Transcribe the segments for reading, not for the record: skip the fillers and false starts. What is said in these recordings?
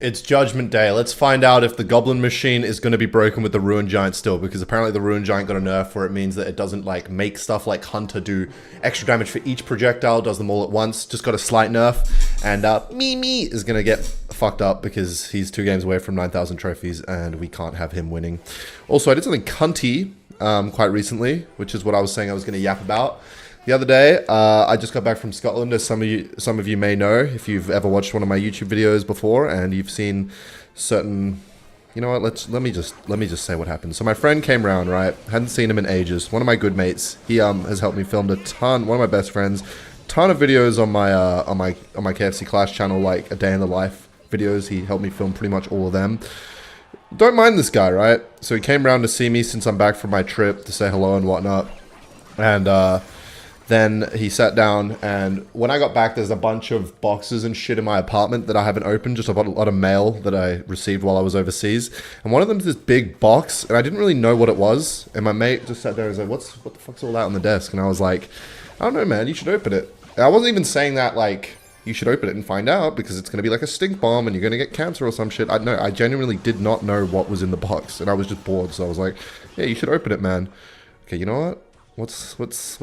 It's Judgment Day. Let's find out if the Goblin Machine is going to be broken with the Ruin Giant still, because apparently the Ruin Giant got a nerf where it means that it doesn't like make stuff like Hunter do extra damage for each projectile, does them all at once. Just got a slight nerf, and Mimi is going to get fucked up because he's 2 games away from 9,000 trophies, and we can't have him winning. Also, I did something cunty quite recently, which is what I was saying I was going to yap about. The other day, I just got back from Scotland, as some of you may know, if you've ever watched one of my YouTube videos before, and you've seen certain. You know what? Let me just say what happened. So my friend came round, right? Hadn't seen him in ages. One of my good mates. He has helped me film a ton. One of my best friends. Ton of videos on my KFC Clash channel, like a day in the life videos. He helped me film pretty much all of them. Don't mind this guy, right? So he came round to see me since I'm back from my trip to say hello and whatnot, and then he sat down, and when I got back, there's a bunch of boxes and shit in my apartment that I haven't opened, just a lot of mail that I received while I was overseas. And one of them is this big box, and I didn't really know what it was. And my mate just sat there and was like, what the fuck's all that on the desk? And I was like, I don't know, man, you should open it. And I wasn't even saying that, like, you should open it and find out, because it's going to be like a stink bomb and you're going to get cancer or some shit. I genuinely did not know what was in the box, and I was just bored, so I was like, yeah, you should open it, man. Okay, you know what? What's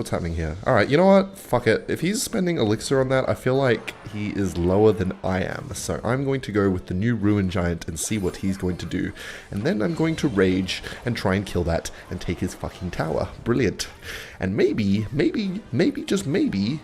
happening here? Alright, you know what? Fuck it. If he's spending elixir on that, I feel like he is lower than I am. So I'm going to go with the new Ruin Giant and see what he's going to do. And then I'm going to rage and try and kill that and take his fucking tower. Brilliant. And maybe, just maybe,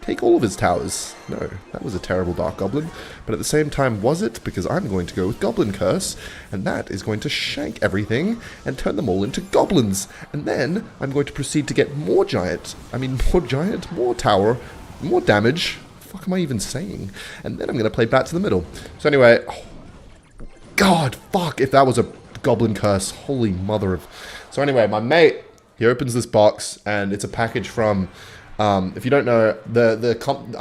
take all of his towers. No, that was a terrible Dark Goblin. But at the same time, was it? Because I'm going to go with Goblin Curse, and that is going to shank everything and turn them all into goblins. And then I'm going to proceed to get more giant, more tower, more damage. What the fuck am I even saying? And then I'm going to play back to the middle. So anyway, oh, God, fuck, if that was a Goblin Curse, holy mother of... So anyway, my mate, he opens this box, and it's a package from... if you don't know,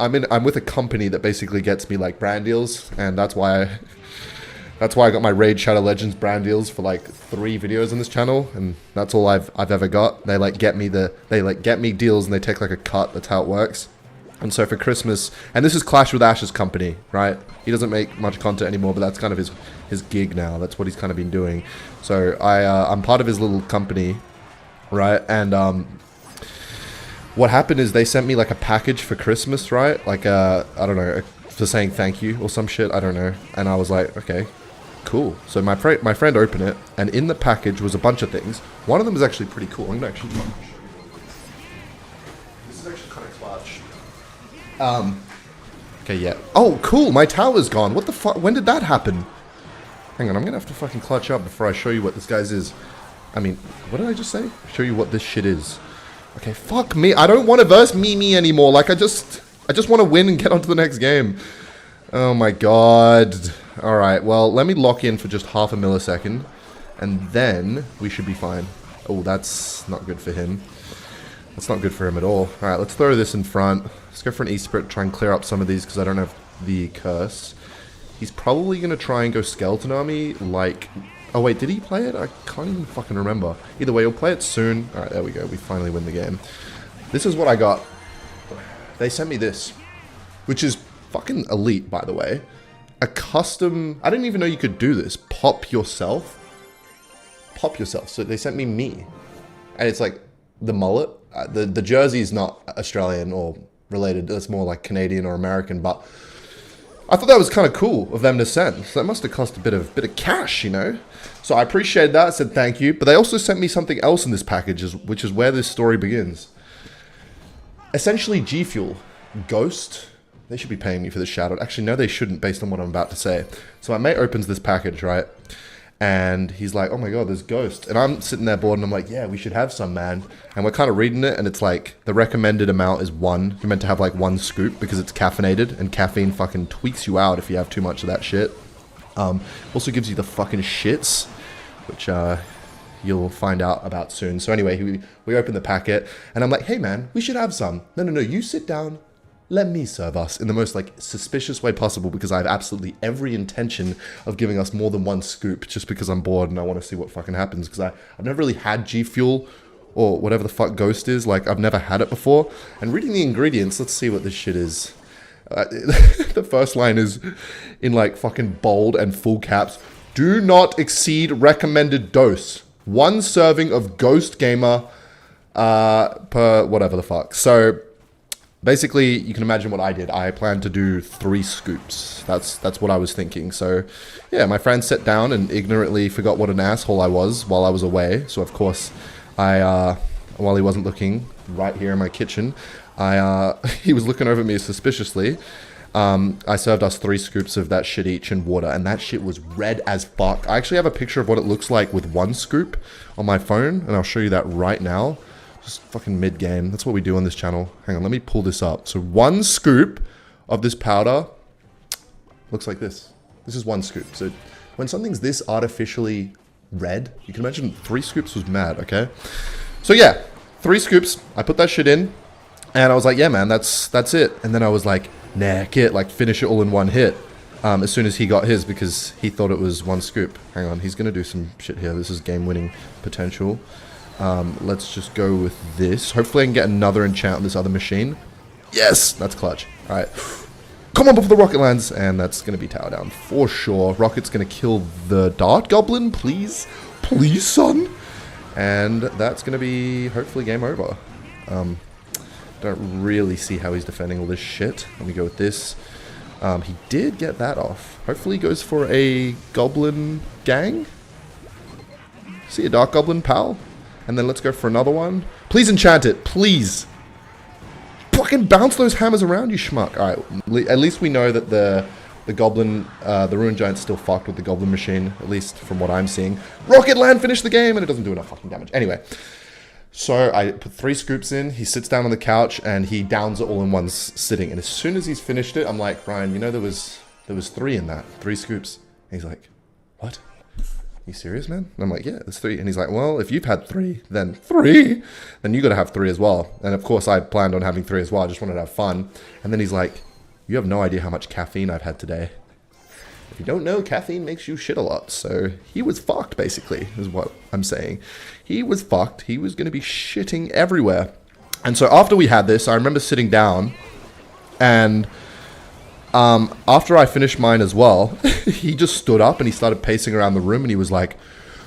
I'm with a company that basically gets me like brand deals, and that's why I got my Raid Shadow Legends brand deals for like 3 videos on this channel, and that's all I've ever got. They get me deals, and they take like a cut. That's how it works. And so for Christmas, and this is Clash with Ash's company, right? He doesn't make much content anymore, but that's kind of his gig now. That's what he's kind of been doing. So I'm part of his little company, right? And what happened is they sent me like a package for Christmas, right? Like I don't know, for saying thank you or some shit, I don't know. And I was like, okay, cool. So my friend opened it, and in the package was a bunch of things. One of them is actually pretty cool. I'm gonna actually show you. This is actually kind of clutch. Okay, yeah. Oh, cool. My tower's gone. What the fuck? When did that happen? Hang on, I'm gonna have to fucking clutch up before I show you what this guy's is. I mean, what did I just say? Show you what this shit is. Okay, fuck me. I don't want to verse Mimi anymore. Like, I just want to win and get on to the next game. Oh my god. Alright, well, let me lock in for just half a millisecond, and then we should be fine. Oh, that's not good for him. That's not good for him at all. Alright, let's throw this in front. Let's go for an E-Spirit, try and clear up some of these, because I don't have the curse. He's probably going to try and go Skeleton Army, like... Oh wait, did he play it? I can't even fucking remember. Either way, he'll play it soon. Alright, there we go. We finally win the game. This is what I got. They sent me this, which is fucking elite, by the way. A custom... I didn't even know you could do this. Pop yourself. Pop yourself. So they sent me. And it's like the mullet. The jersey's not Australian or related. It's more like Canadian or American, but... I thought that was kind of cool of them to send. So that must have cost a bit of cash, you know? So I appreciate that. I said thank you. But they also sent me something else in this package, which is where this story begins. Essentially, G Fuel. Ghost. They should be paying me for this shout out. Actually, no, they shouldn't, based on what I'm about to say. So my mate opens this package, right? And he's like, oh my god, there's Ghost. And I'm sitting there bored, and I'm like, yeah, we should have some, man. And we're kind of reading it, and it's like, the recommended amount is 1. You're meant to have like 1 scoop, because it's caffeinated, and caffeine fucking tweaks you out if you have too much of that shit. Also gives you the fucking shits, which you'll find out about soon. So anyway, we open the packet, and I'm like, hey man, we should have some. No, you sit down. Let me serve us in the most like suspicious way possible, because I have absolutely every intention of giving us more than 1 scoop just because I'm bored and I want to see what fucking happens, because I've never really had G Fuel or whatever the fuck Ghost is. Like, I've never had it before. And reading the ingredients, let's see what this shit is. The first line is in like fucking bold and full caps. Do not exceed recommended dose. 1 serving of Ghost Gamer per whatever the fuck. So basically, you can imagine what I did. I planned to do 3 scoops. That's what I was thinking. So yeah, my friend sat down and ignorantly forgot what an asshole I was while I was away. So of course, while he wasn't looking, right here in my kitchen, he was looking over at me suspiciously. I served us 3 scoops of that shit each in water, and that shit was red as fuck. I actually have a picture of what it looks like with 1 scoop on my phone, and I'll show you that right now. Just fucking mid-game. That's what we do on this channel. Hang on, let me pull this up. So 1 scoop of this powder looks like this. This is 1 scoop. So when something's this artificially red, you can imagine 3 scoops was mad, okay? So yeah, 3 scoops. I put that shit in, and I was like, yeah, man, that's it. And then I was like, neck it, like finish it all in 1 hit. As soon as he got his, because he thought it was 1 scoop. Hang on, he's gonna do some shit here. This is game-winning potential. Let's just go with this. Hopefully I can get another enchant on this other machine. Yes, that's clutch. All right, come on before the rocket lands, and that's gonna be tower down for sure. Rocket's gonna kill the dart goblin, please, please, son. And that's gonna be hopefully game over. Don't really see how he's defending all this shit. Let me go with this. He did get that off. Hopefully he goes for a goblin gang. See a dark goblin, pal. And then let's go for another one. Please enchant it, please. Fucking bounce those hammers around, you schmuck. All right, at least we know that the goblin, the Ruin Giant's still fucked with the goblin machine, at least from what I'm seeing. Rocket Land finished the game, and it doesn't do enough fucking damage. Anyway. So I put 3 scoops in, he sits down on the couch, and he downs it all in 1 sitting. And as soon as he's finished it, I'm like, Ryan, you know there was 3 in that, 3 scoops. And he's like, what? You serious, man? And I'm like, yeah, there's 3. And he's like, well, if you've had 3, then 3, then you gotta have 3 as well. And of course I planned on having 3 as well, I just wanted to have fun. And then he's like, you have no idea how much caffeine I've had today. If you don't know, caffeine makes you shit a lot. So he was fucked, basically, is what I'm saying. He was fucked. He was going to be shitting everywhere. And so after we had this, I remember sitting down, and after I finished mine as well, he just stood up and he started pacing around the room, and he was like,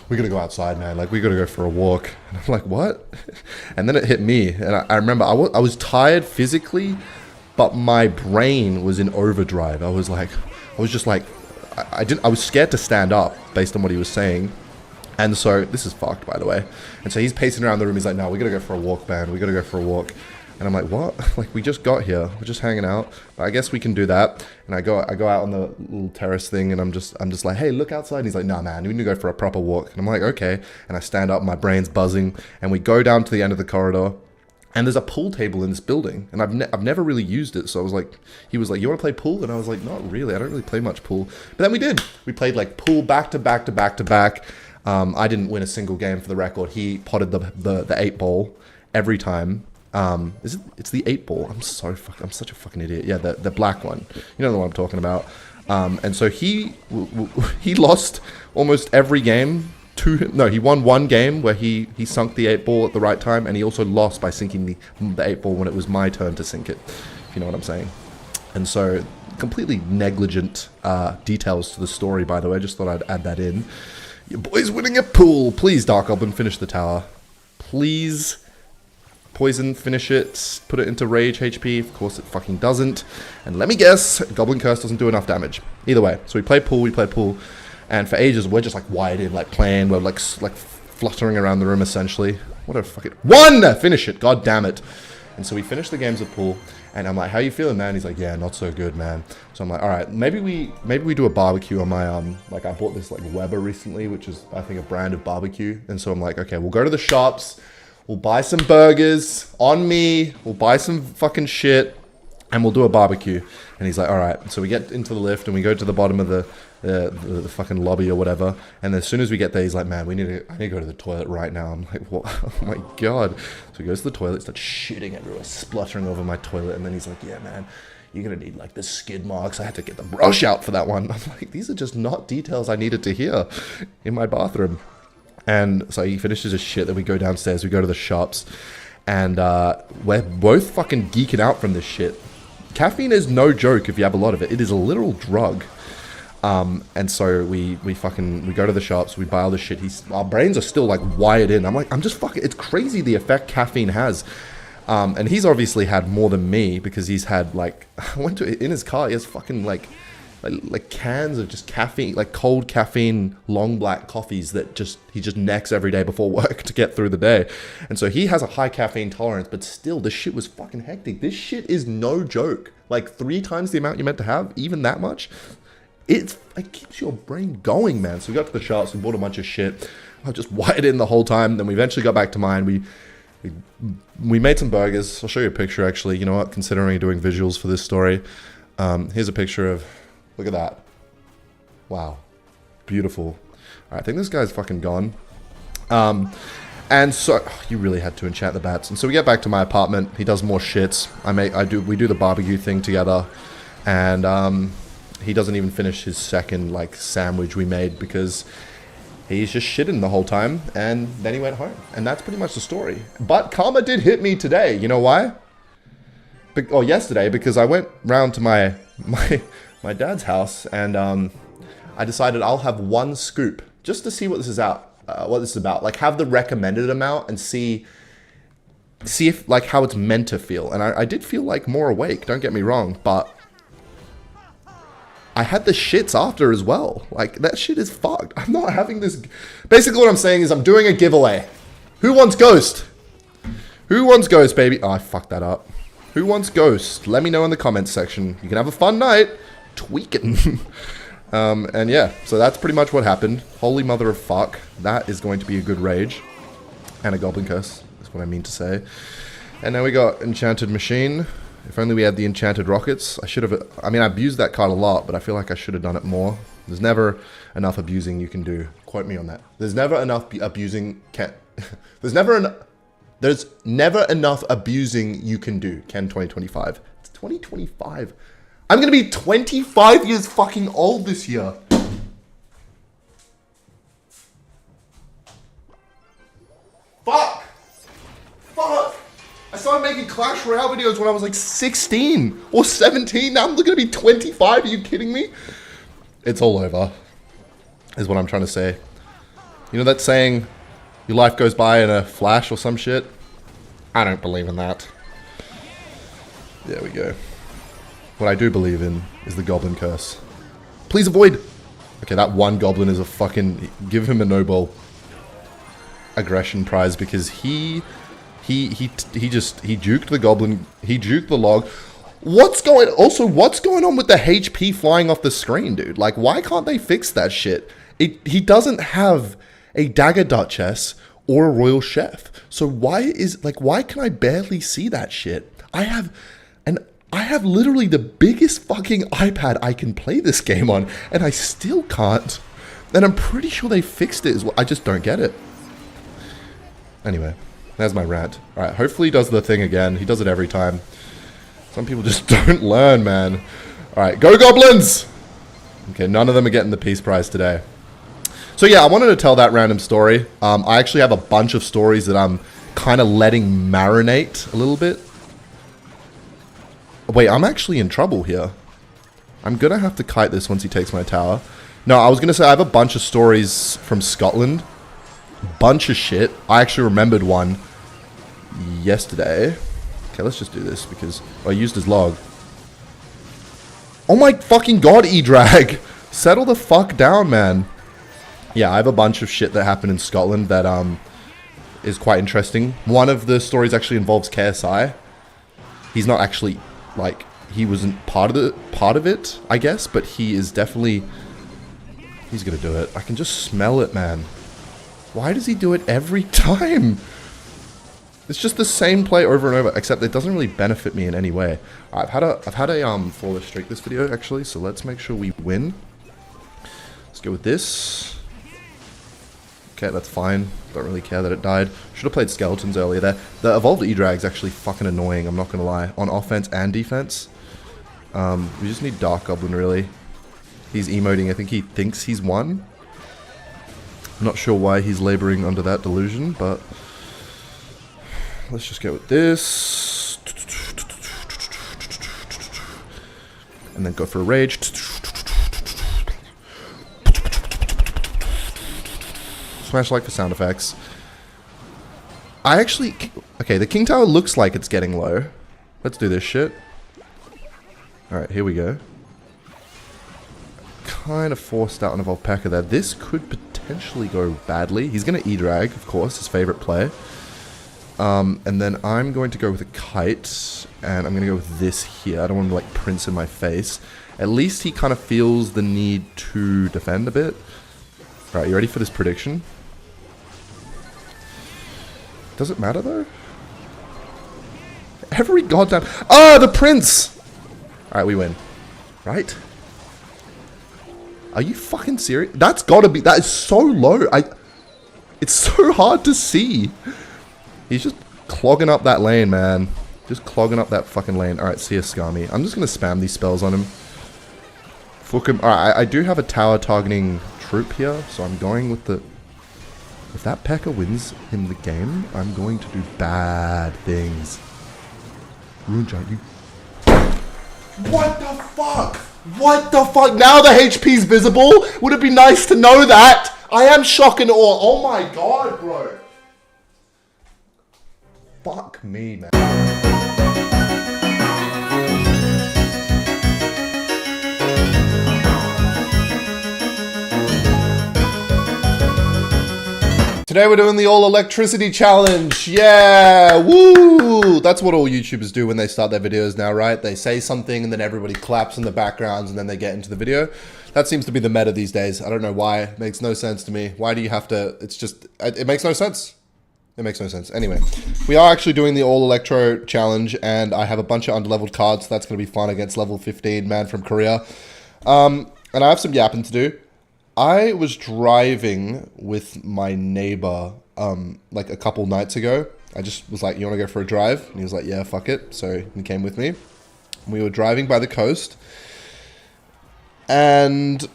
we got to go outside, man. Like, we got to go for a walk. And I'm like, what? And then it hit me. And I remember I was tired physically, but my brain was in overdrive. I was just like, I was scared to stand up based on what he was saying. And so, this is fucked, by the way. And so he's pacing around the room. He's like, no, we gotta go for a walk, man. We gotta go for a walk. And I'm like, what? Like, we just got here. We're just hanging out. But I guess we can do that. And I go out on the little terrace thing, and I'm just like, hey, look outside. And he's like, nah, man, we need to go for a proper walk. And I'm like, okay. And I stand up, my brain's buzzing, and we go down to the end of the corridor. And there's a pool table in this building, and I've never really used it. So I was like, he was like, you want to play pool? And I was like, not really. I don't really play much pool. But then we did. We played like pool back to back to back to back. I didn't win a single game for the record. He potted the 8-ball every time. It's the 8-ball. I'm such a fucking idiot. Yeah, the black one. You know the one I'm talking about. And so he lost almost every game. He won 1 game where he sunk the 8-ball at the right time, and he also lost by sinking the 8-ball when it was my turn to sink it, if you know what I'm saying. And so, completely negligent details to the story, by the way. Just thought I'd add that in. Your boy's winning a pool. Please, Dark Goblin, finish the tower. Please. Poison, finish it. Put it into rage HP. Of course, it fucking doesn't. And let me guess, Goblin Curse doesn't do enough damage. Either way, so we play pool. And for ages, we're just like wired in, like playing, we're like fluttering around the room essentially. What a fucking 1! Finish it, god damn it. And so we finished the games of pool, and I'm like, how you feeling, man? He's like, yeah, not so good, man. So I'm like, all right, maybe we do a barbecue on my like I bought this like Weber recently, which is I think a brand of barbecue. And so I'm like, okay, we'll go to the shops, we'll buy some burgers on me, we'll buy some fucking shit, and we'll do a barbecue. And he's like, all right. So we get into the lift and we go to the bottom of the fucking lobby or whatever. And as soon as we get there, he's like, man, I need to go to the toilet right now. I'm like, what? Oh my god. So he goes to the toilet, starts shitting everywhere, spluttering over my toilet. And then he's like, yeah, man, you're going to need like the skid marks. I had to get the brush out for that one. I'm like, these are just not details I needed to hear in my bathroom. And so he finishes his shit. Then we go downstairs, we go to the shops. And we're both fucking geeking out from this shit. caffeine is no joke if you have a lot of it. It is a literal drug. And so we go to the shops, we buy all this shit. Our brains are still like wired in. I'm just fucking, it's crazy the effect caffeine has. And he's obviously had more than me because he's had like, in his car, he has fucking like cans of just caffeine, like cold caffeine, long black coffees that he just necks every day before work to get through the day. And so he has a high caffeine tolerance, but still this shit was fucking hectic. This shit is no joke. Like 3 times the amount you're meant to have, even that much. It keeps your brain going, man. So we got to the shops, we bought a bunch of shit. I just wired in the whole time. Then we eventually got back to mine. We made some burgers. I'll show you a picture, actually. You know what? Considering doing visuals for this story. Here's a picture of, look at that. Wow. Beautiful. All right, I think this guy's fucking gone. And so, you really had to enchant the bats. And so we get back to my apartment. He does more shits. We do the barbecue thing together. And, he doesn't even finish his second, like, sandwich we made because he's just shitting the whole time, and then he went home. And that's pretty much the story. But karma did hit me today. You know why? Yesterday, because I went round to my dad's house, and I decided I'll have 1 scoop just to see what this is about. Like, have the recommended amount and see if, like, how it's meant to feel. And I did feel, like, more awake, don't get me wrong, but I had the shits after as well. Like, that shit is fucked. I'm not having this. Basically what I'm saying is I'm doing a giveaway. Who wants Ghost? Who wants Ghost, baby? Oh, I fucked that up. Who wants Ghost? Let me know in the comments section. You can have a fun night. Tweaking. And yeah, so that's pretty much what happened. Holy mother of fuck. That is going to be a good rage. And a goblin curse. That's what I mean to say. And now we got Enchanted Machine. If only we had the enchanted rockets. I abused that card a lot, but I feel like I should have done it more. There's never enough abusing you can do. Quote me on that. There's never enough abusing There's never enough abusing you can do. Ken 2025. It's 2025. I'm gonna be 25 years fucking old this year. Fuck! I started making Clash Royale videos when I was like 16 or 17. Now I'm looking to be 25. Are you kidding me? It's all over, is what I'm trying to say. You know that saying, your life goes by in a flash or some shit? I don't believe in that. There we go. What I do believe in is the goblin curse. Please avoid. Okay, that one goblin is a fucking, give him a Nobel aggression prize because he juked the goblin. He juked the log. What's going on with the HP flying off the screen, dude? Like, why can't they fix that shit? He doesn't have a dagger duchess or a royal chef. So why can I barely see that shit? I have literally the biggest fucking iPad I can play this game on, and I still can't. And I'm pretty sure they fixed it as well. I just don't get it. Anyway. There's my rant. Alright, hopefully he does the thing again. He does it every time. Some people just don't learn, man. Alright, go goblins! Okay, none of them are getting the peace prize today. So yeah, I wanted to tell that random story. I actually have a bunch of stories that I'm kind of letting marinate a little bit. Wait, I'm actually in trouble here. I'm gonna have to kite this once he takes my tower. No, I was gonna say I have a bunch of stories from Scotland. Bunch of shit. I actually remembered one yesterday. Okay, let's just do this because I used his log. Oh my fucking god, E-Drag! Settle the fuck down, man. Yeah, I have a bunch of shit that happened in Scotland that is quite interesting. One of the stories actually involves KSI. He's not actually, like, he wasn't part of it, I guess, but he is definitely, he's gonna do it. I can just smell it, man. Why does he do it every time? It's just the same play over and over, except it doesn't really benefit me in any way. I've had a flawless streak this video, actually, so let's make sure we win. Let's go with this. Okay, that's fine. Don't really care that it died. Should have played skeletons earlier there. The evolved E-Drag's actually fucking annoying, I'm not gonna lie. On offense and defense. We just need Dark Goblin, really. He's emoting, I think he thinks he's won. I'm not sure why he's laboring under that delusion, but let's just go with this. And then go for a rage. Smash like for sound effects. I actually... Okay, the King Tower looks like it's getting low. Let's do this shit. Alright, here we go. Kind of forced out an Evolved P.E.K.K.A there. This could potentially go badly. He's going to E-Drag, of course, his favorite play. And then I'm going to go with a Kite, and I'm going to go with this here. I don't want to, like, Prince in my face. At least he kind of feels the need to defend a bit. Alright, you ready for this prediction? Does it matter, though? Every goddamn... Ah, the Prince! Alright, we win. Right? Are you fucking serious? That's gotta be... That is so low. It's so hard to see. He's just clogging up that lane, man. Just clogging up that fucking lane. Alright, see ya, Skami. I'm just gonna spam these spells on him. Fuck him. Alright, I do have a tower targeting troop here, so I'm going with the... If that P.E.K.K.A wins him the game, I'm going to do bad things. Rune Giant, you... What the fuck? What the fuck? Now the HP's visible? Would it be nice to know that? I am shock and awe. Oh my god, bro. Fuck me, man. Today we're doing the all electricity challenge. Yeah, woo! That's what all YouTubers do when they start their videos now, right? They say something and then everybody claps in the backgrounds and then they get into the video. That seems to be the meta these days. I don't know why. It makes no sense to me. Why do you have to... It's just... It makes no sense. It makes no sense. Anyway, we are actually doing the all electro challenge and I have a bunch of underleveled cards, so that's going to be fun against level 15 man from Korea. And I have some yapping to do. I was driving with my neighbor, like a couple nights ago. I just was like, you want to go for a drive? And he was like, yeah, fuck it. So he came with me. We were driving by the coast. And,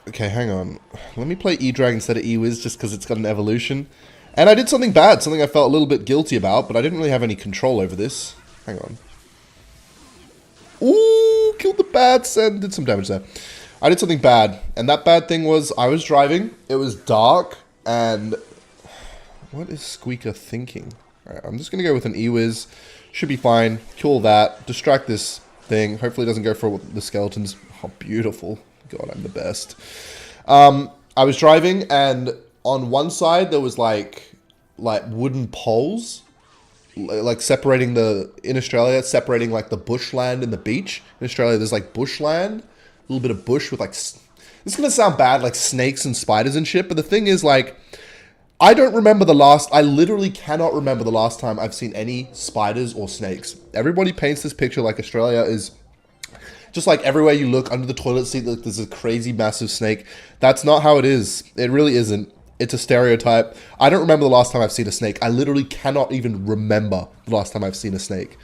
okay, hang on. Let me play E-Drag instead of E-Wiz just because it's got an evolution. And I did something bad, something I felt a little bit guilty about, but I didn't really have any control over this. Hang on. Ooh, killed the bats and did some damage there. I did something bad, and that bad thing was I was driving, it was dark, and what is Squeaker thinking? Alright, I'm just going to go with an E-Wiz, should be fine, kill that, distract this thing, hopefully it doesn't go for the skeletons. Oh, beautiful. God, I'm the best. I was driving, and on one side there was like wooden poles, like separating in Australia, separating like the bushland and the beach. In Australia there's like bushland. A little bit of bush with like, this is going to sound bad, like snakes and spiders and shit, but the thing is like, I literally cannot remember the last time I've seen any spiders or snakes. Everybody paints this picture like Australia is just like everywhere you look under the toilet seat, like there's a crazy massive snake. That's not how it is. It really isn't. It's a stereotype. I don't remember the last time I've seen a snake. I literally cannot even remember the last time I've seen a snake.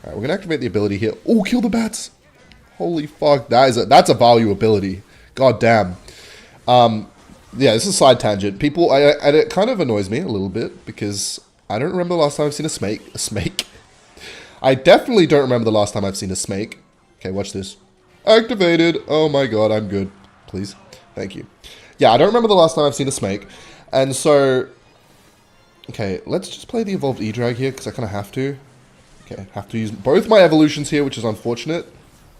All right, we're going to activate the ability here. Oh, kill the bats. Holy fuck, that's a value ability. God damn. Yeah, this is a side tangent. People, it kind of annoys me a little bit because I don't remember the last time I've seen a snake. I definitely don't remember the last time I've seen a snake. Okay, watch this. Activated. Oh my god, I'm good. Please. Thank you. Yeah, I don't remember the last time I've seen a snake. And so, okay, let's just play the evolved E-Drag here because I kind of have to. Okay, have to use both my evolutions here, which is unfortunate.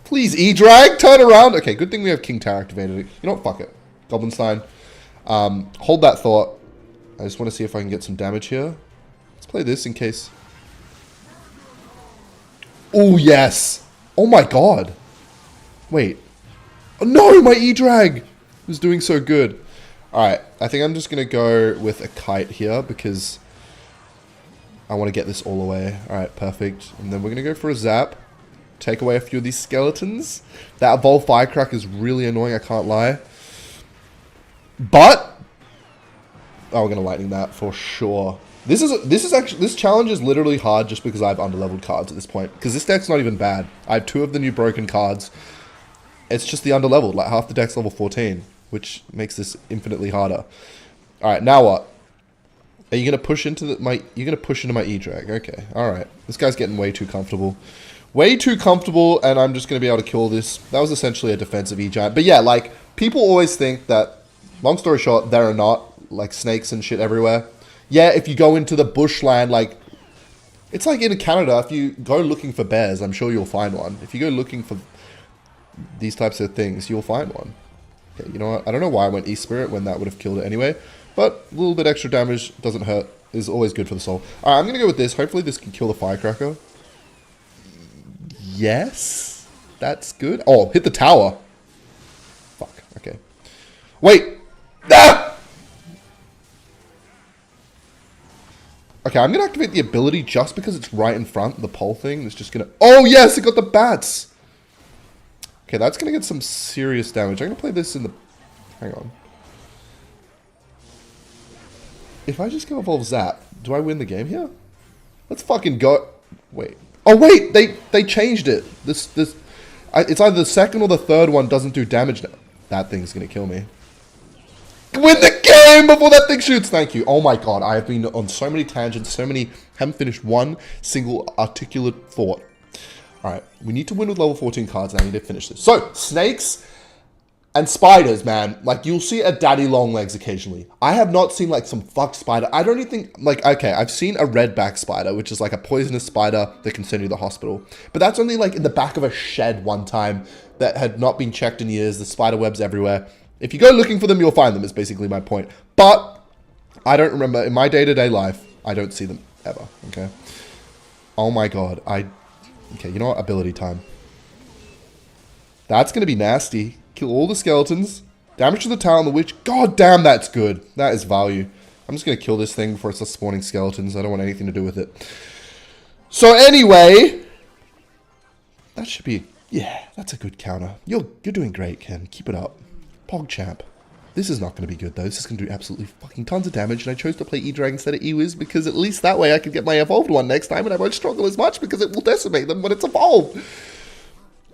Please, E-Drag, turn around. Okay, good thing we have King Tower activated. You know what? Fuck it. Goblinstein. Hold that thought. I just want to see if I can get some damage here. Let's play this in case. Oh, yes. Oh, my God. Wait. Oh, no, my E-Drag was doing so good. All right, I think I'm just going to go with a Kite here because I want to get this all away. All right, perfect. And then we're going to go for a Zap. Take away a few of these skeletons. That evolved Firecrack is really annoying, I can't lie. But oh, we're gonna lightning that for sure. This challenge is literally hard just because I have underleveled cards at this point. Because this deck's not even bad. I have 2 of the new broken cards. It's just the underleveled, like half the deck's level 14, which makes this infinitely harder. All right, now what? Are you gonna push into my E-Drag? Okay, all right. This guy's getting way too comfortable. Way too comfortable, and I'm just going to be able to kill this. That was essentially a defensive E-Giant. But yeah, like, people always think that, long story short, there are not, like, snakes and shit everywhere. Yeah, if you go into the bushland, like, it's like in Canada, if you go looking for bears, I'm sure you'll find one. If you go looking for these types of things, you'll find one. Okay, you know what? I don't know why I went E-Spirit when that would have killed it anyway. But a little bit extra damage doesn't hurt. Is always good for the soul. Alright, I'm going to go with this. Hopefully this can kill the firecracker. Yes. That's good. Oh, hit the tower. Fuck. Okay. Wait. Ah! Okay, I'm going to activate the ability just because it's right in front. The pole thing is just going to... Oh, yes! It got the bats! Okay, that's going to get some serious damage. I'm going to play this in the... Hang on. If I just go evolve Zap, do I win the game here? Let's fucking go... Wait. Oh, wait! They changed it. It's either the second or the third one doesn't do damage now. That thing's going to kill me. Win the game before that thing shoots! Thank you. Oh my god, I have been on so many tangents, haven't finished one single articulate thought. Alright, we need to win with level 14 cards, and I need to finish this. So, snakes and spiders, man. Like, you'll see a daddy long legs occasionally. I have not seen, like, some fucked spider. I don't even think, like, okay, I've seen a redback spider, which is, like, a poisonous spider that can send you to the hospital. But that's only, like, in the back of a shed one time that had not been checked in years. The spider webs everywhere. If you go looking for them, you'll find them, is basically my point. But I don't remember, in my day-to-day life, I don't see them ever, okay? Oh my god, okay, you know what? Ability time. That's going to be nasty. Kill all the skeletons. Damage to the tower and the witch. God damn, that's good. That is value. I'm just going to kill this thing before it starts spawning skeletons. I don't want anything to do with it. So anyway, that should be... Yeah, that's a good counter. You're doing great, Ken. Keep it up. PogChamp. This is not going to be good, though. This is going to do absolutely fucking tons of damage, and I chose to play E-Drag instead of E-Wiz because at least that way I can get my evolved one next time, and I won't struggle as much because it will decimate them when it's evolved.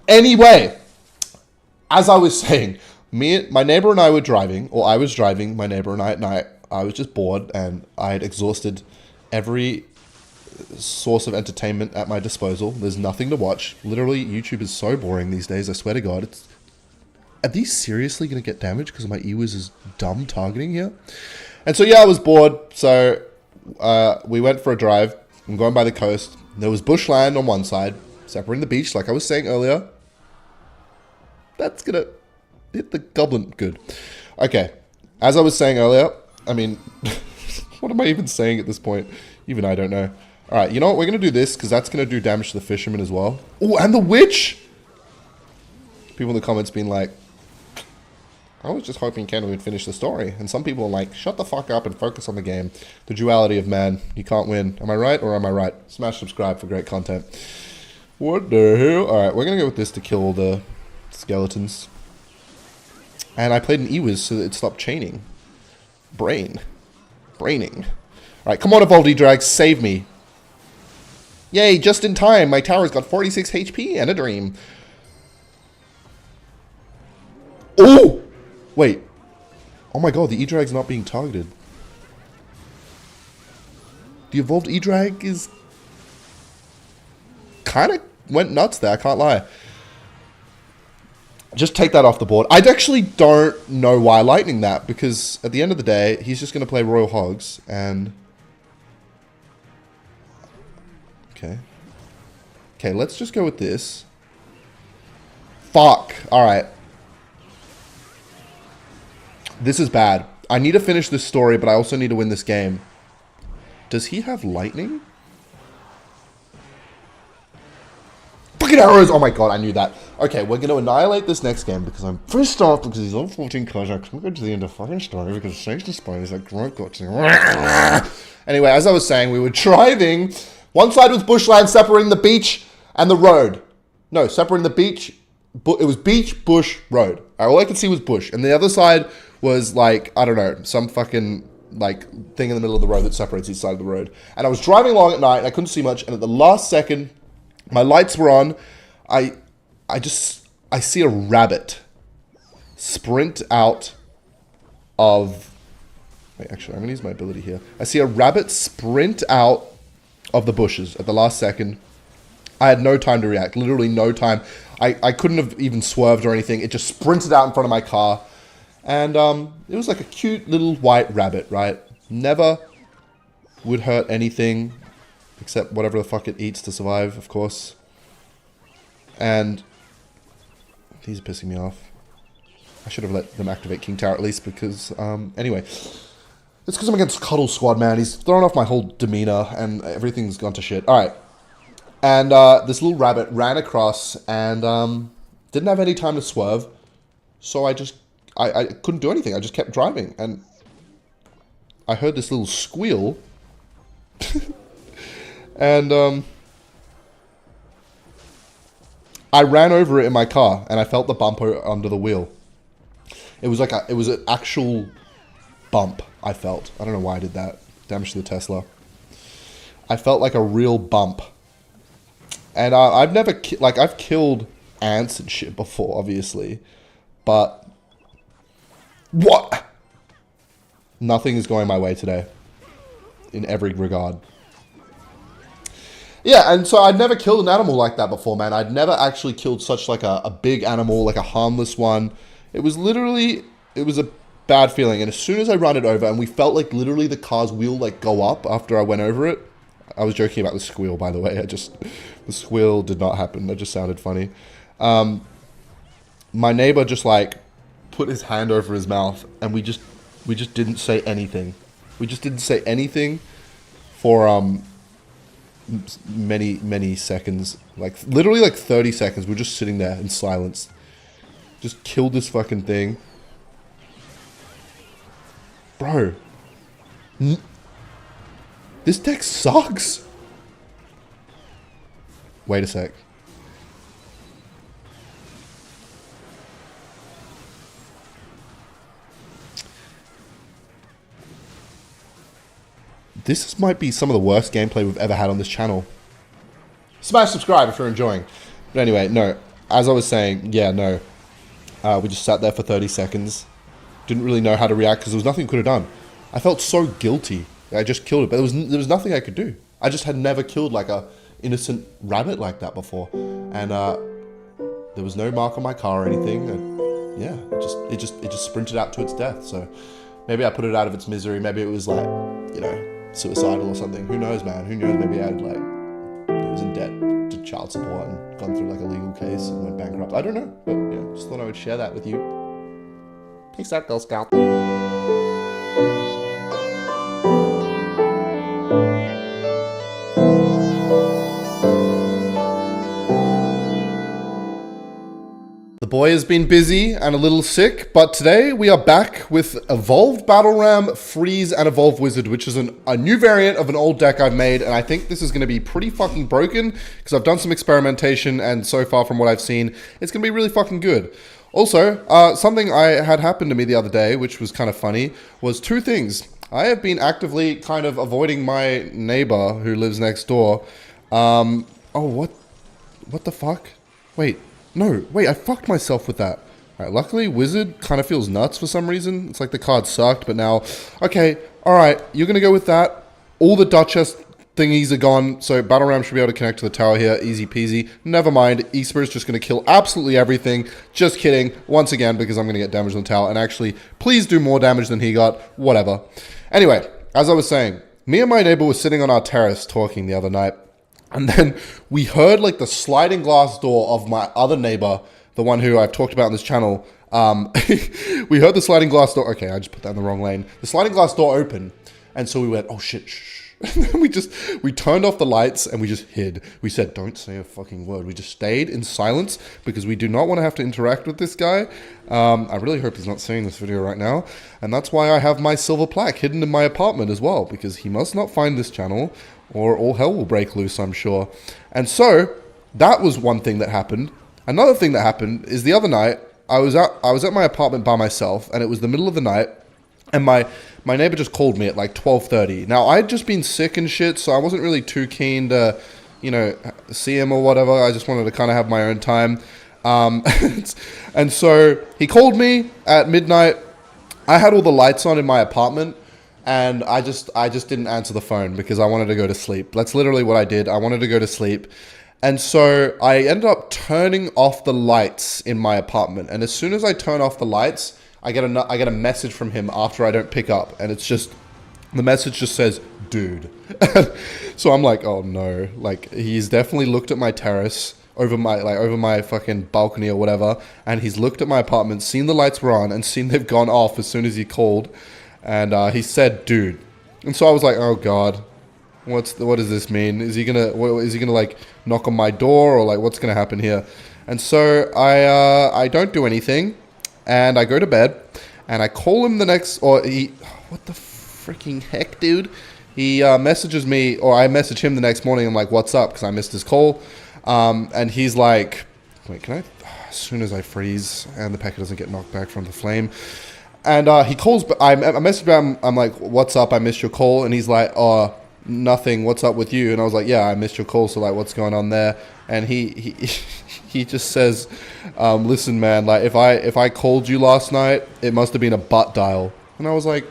Anyway, as I was saying, my neighbor and I were driving, or I was driving, my neighbor and I at night. I was just bored, and I had exhausted every source of entertainment at my disposal. There's nothing to watch. Literally, YouTube is so boring these days, I swear to God. Are these seriously going to get damaged because of my E-Wiz's dumb targeting here? And so, yeah, I was bored. So, we went for a drive. I'm going by the coast. There was bushland on one side, separating the beach, like I was saying earlier. That's going to hit the goblin. Good. Okay. As I was saying earlier, I mean, what am I even saying at this point? Even I don't know. All right, you know what? We're going to do this because that's going to do damage to the fisherman as well. Oh, and the witch! People in the comments being like, I was just hoping Ken would finish the story. And some people are like, shut the fuck up and focus on the game. The duality of man. You can't win. Am I right or am I right? Smash subscribe for great content. What the hell? Alright, we're going to go with this to kill the skeletons. And I played an E-Wiz so that it stopped chaining. Braining. Alright, come on, Evolved E-Drag, save me. Yay, just in time. My tower's got 46 HP and a dream. Oh! Wait. Oh my god, the E-Drag's not being targeted. The Evolved E-Drag is... kind of went nuts there, I can't lie. Just take that off the board. I actually don't know why Lightning that, because at the end of the day, he's just going to play Royal Hogs, and... Okay. Okay, let's just go with this. Fuck. Alright. This is bad. I need to finish this story, but I also need to win this game. Does he have lightning? Fucking arrows! Oh my god, I knew that. Okay, we're going to annihilate this next game because I'm pissed off because he's on 14 cards. I can't go to the end of the fucking story because snakes and spiders like grunt guts. Anyway, as I was saying, we were driving. One side was bushland separating the beach and the road. No, separating the beach. It was beach, bush, road. All I could see was bush. And the other side was like, I don't know, some fucking like thing in the middle of the road that separates each side of the road. And I was driving along at night and I couldn't see much. And at the last second, my lights were on. I see a rabbit sprint out of... Wait, actually, I'm going to use my ability here. I see a rabbit sprint out of the bushes at the last second. I had no time to react. Literally no time. I couldn't have even swerved or anything. It just sprinted out in front of my car. And it was like a cute little white rabbit, right? Never would hurt anything except whatever the fuck it eats to survive, of course. And these are pissing me off. I should have let them activate King Tower at least because, anyway. It's because I'm against Cuddle Squad, man. He's thrown off my whole demeanor and everything's gone to shit. Alright. And this little rabbit ran across and didn't have any time to swerve. So I couldn't do anything. I just kept driving. And I heard this little squeal. And I ran over it in my car and I felt the bump under the wheel. It was like it was an actual bump I felt. I don't know why I did that. Damage to the Tesla. I felt like a real bump. And I've never, I've killed ants and shit before, obviously. But, what? Nothing is going my way today. In every regard. Yeah, and so I'd never killed an animal like that before, man. I'd never actually killed such like a big animal, like a harmless one. It was literally, it was a bad feeling. And as soon as I ran it over, and we felt like literally the car's wheel like go up after I went over it. I was joking about the squeal, by the way. The squeal did not happen. That just sounded funny. My neighbor just like put his hand over his mouth, and we just didn't say anything. We just didn't say anything for many seconds. Like literally like 30 seconds. We're just sitting there in silence. Just killed this fucking thing. Bro. This deck sucks. Wait a sec. This might be some of the worst gameplay we've ever had on this channel. Smash subscribe if you're enjoying. But anyway, no. As I was saying, yeah, no. We just sat there for 30 seconds. Didn't really know how to react because there was nothing we could have done. I felt so guilty. I just killed it, but there was nothing I could do. I just had never killed like a innocent rabbit like that before, and there was no mark on my car or anything. And, yeah, it just sprinted out to its death. So maybe I put it out of its misery. Maybe it was like, you know, suicidal or something. Who knows, man? Who knows? Maybe it was in debt to child support and gone through like a legal case and went bankrupt. I don't know, but yeah, just thought I would share that with you. Peace out, Girl Scout. The boy has been busy and a little sick, but today we are back with Evolved Battle Ram, Freeze, and Evolved Wizard, which is a new variant of an old deck I've made, and I think this is going to be pretty fucking broken, because I've done some experimentation, and so far from what I've seen, it's going to be really fucking good. Also, something I had happened to me the other day, which was kind of funny, was two things. I have been actively kind of avoiding my neighbor who lives next door. Oh, what the fuck? Wait. No, wait, I fucked myself with that. Alright, luckily, Wizard kind of feels nuts for some reason. It's like the card sucked, but now... Okay, alright, you're going to go with that. All the Duchess thingies are gone, so Battle Ram should be able to connect to the tower here. Easy peasy. Never mind, Esper is just going to kill absolutely everything. Just kidding. Once again, because I'm going to get damage on the tower. And actually, please do more damage than he got. Whatever. Anyway, as I was saying, me and my neighbor were sitting on our terrace talking the other night. And then we heard like the sliding glass door of my other neighbor, the one who I've talked about on this channel. We heard the sliding glass door. Okay, I just put that in the wrong lane. The sliding glass door open. And so we went, oh shit, shh. And then we turned off the lights and we just hid. We said, don't say a fucking word. We just stayed in silence because we do not want to have to interact with this guy. I really hope he's not seeing this video right now. And that's why I have my silver plaque hidden in my apartment as well, because he must not find this channel or all hell will break loose, I'm sure. And so that was one thing that happened. Another thing that happened is the other night, I was at my apartment by myself, and it was the middle of the night, and my neighbor just called me at like 12:30. Now, I'd just been sick and shit, so I wasn't really too keen to, you know, see him or whatever. I just wanted to kind of have my own time. And so he called me at midnight. I had all the lights on in my apartment, and I just didn't answer the phone because I wanted to go to sleep. That's literally what I did. I wanted to go to sleep. And so I ended up turning off the lights in my apartment. And as soon as I turn off the lights, I get a message from him after I don't pick up. And it's just, the message just says, dude. So I'm like, oh no. Like, he's definitely looked at my terrace over my fucking balcony or whatever. And he's looked at my apartment, seen the lights were on, and seen they've gone off as soon as he called. And he said, dude. And so I was like, oh God. What does this mean? Is he gonna like knock on my door, or like what's gonna happen here? And so I don't do anything, and I go to bed, and I call him the next, what the freaking heck, dude? He messages me, or I message him the next morning. I'm like, what's up? Because I missed his call, and he's like, wait, can I? As soon as I freeze and the packet doesn't get knocked back from the flame. And he calls, but I message him. I'm like, what's up? I missed your call, and he's like, oh. Nothing. What's up with you? And I was like, yeah, I missed your call. So like, what's going on there? And he he just says, listen, man, like if I called you last night, it must have been a butt dial. And I was like,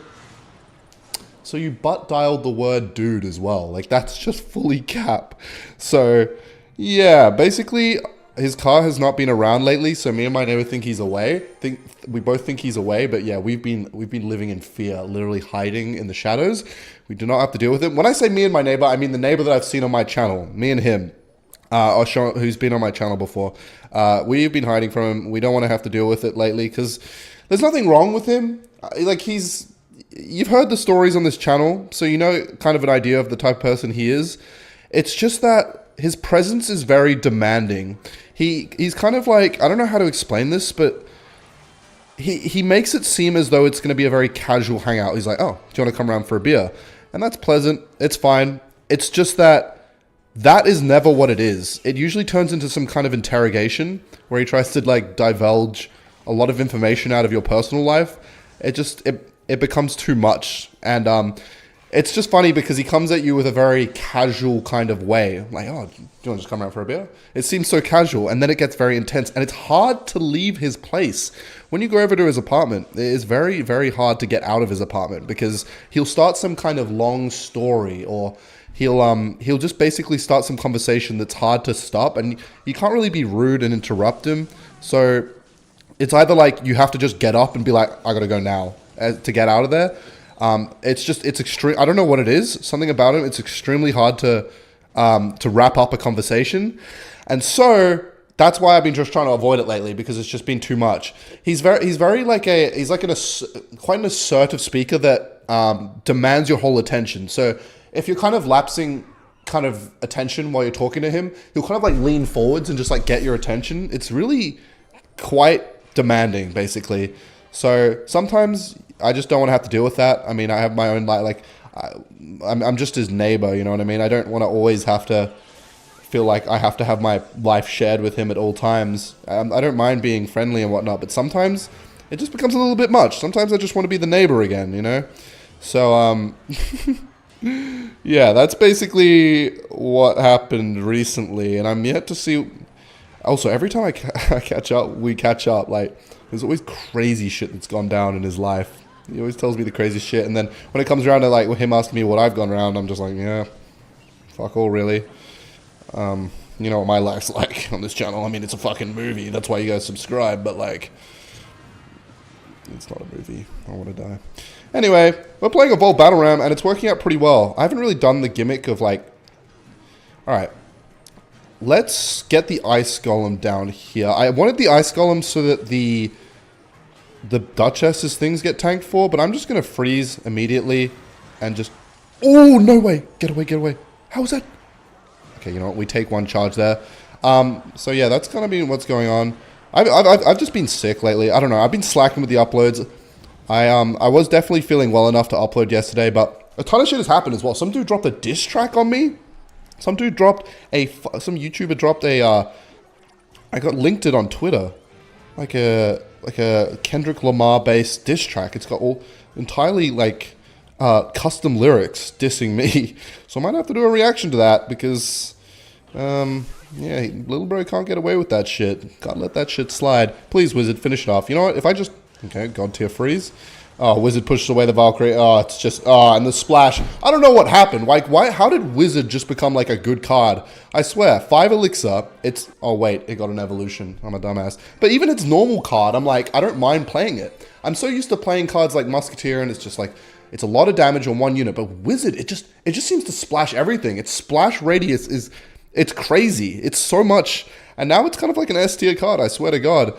so you butt dialed the word dude as well? Like that's just fully cap. So yeah, basically his car has not been around lately. So me and my neighbor think he's away. We both think he's away, but yeah, we've been living in fear, literally hiding in the shadows. We do not have to deal with it. When I say me and my neighbor, I mean the neighbor that I've seen on my channel. Me and him, who's been on my channel before. We've been hiding from him. We don't want to have to deal with it lately because there's nothing wrong with him. Like you've heard the stories on this channel, so you know kind of an idea of the type of person he is. It's just that his presence is very demanding. He's kind of like, I don't know how to explain this, but he makes it seem as though it's going to be a very casual hangout. He's like, oh, do you want to come around for a beer? And that's pleasant. It's fine. It's just that is never what it is. It usually turns into some kind of interrogation where he tries to like divulge a lot of information out of your personal life. It becomes too much. And it's just funny because he comes at you with a very casual kind of way. Like, oh, do you want to just come around for a beer? It seems so casual. And then it gets very intense. And it's hard to leave his place. When you go over to his apartment, it is very, very hard to get out of his apartment because he'll start some kind of long story, or he'll just basically start some conversation that's hard to stop, and you can't really be rude and interrupt him. So it's either like you have to just get up and be like, I gotta go now to get out of there. It's extreme. I don't know what it is. Something about him. It's extremely hard to wrap up a conversation, and so that's why I've been just trying to avoid it lately because it's just been too much. He's like quite an assertive speaker that demands your whole attention. So if you're kind of lapsing kind of attention while you're talking to him, he'll kind of like lean forwards and just like get your attention. It's really quite demanding, basically. So sometimes I just don't want to have to deal with that. I mean, I have my own I'm just his neighbor, you know what I mean? I don't want to always have to feel like I have to have my life shared with him at all times. I don't mind being friendly and whatnot, but sometimes it just becomes a little bit much. Sometimes I just want to be the neighbor again, you know? So, yeah, that's basically what happened recently, and I'm yet to see. Also, every time we catch up, like, there's always crazy shit that's gone down in his life. He always tells me the crazy shit, and then when it comes around to, like, him asking me what I've gone around, I'm just like, yeah, fuck all, really. You know what my life's like on this channel. I mean, it's a fucking movie. That's why you guys subscribe, but, like, it's not a movie. I want to die. Anyway, we're playing Evolved Battle Ram, and it's working out pretty well. I haven't really done the gimmick of, like... Alright. Let's get the Ice Golem down here. I wanted the Ice Golem so that the Duchess's things get tanked for, but I'm just going to freeze immediately and just... Oh, no way! Get away, get away. How was that? Okay, you know what? We take one charge there. So yeah, that's kind of been what's going on. I've just been sick lately. I don't know. I've been slacking with the uploads. I was definitely feeling well enough to upload yesterday, but a ton of shit has happened as well. Some dude dropped a diss track on me. Some YouTuber dropped I got linked it on Twitter, like a Kendrick Lamar based diss track. It's got all entirely like custom lyrics dissing me. So I might have to do a reaction to that because, yeah, little bro can't get away with that shit. Gotta let that shit slide. Please, Wizard, finish it off. You know what? If I just... Okay, God tier freeze. Oh, Wizard pushes away the Valkyrie. Oh, it's just... Oh, and the splash. I don't know what happened. Like, why? How did Wizard just become, like, a good card? I swear, 5 Elixir, it's... Oh, wait, it got an evolution. I'm a dumbass. But even its normal card, I'm like, I don't mind playing it. I'm so used to playing cards like Musketeer, and it's just like... It's a lot of damage on one unit. But Wizard, it just seems to splash everything. Its splash radius is... It's crazy. It's so much. And now it's kind of like an S tier card, I swear to God.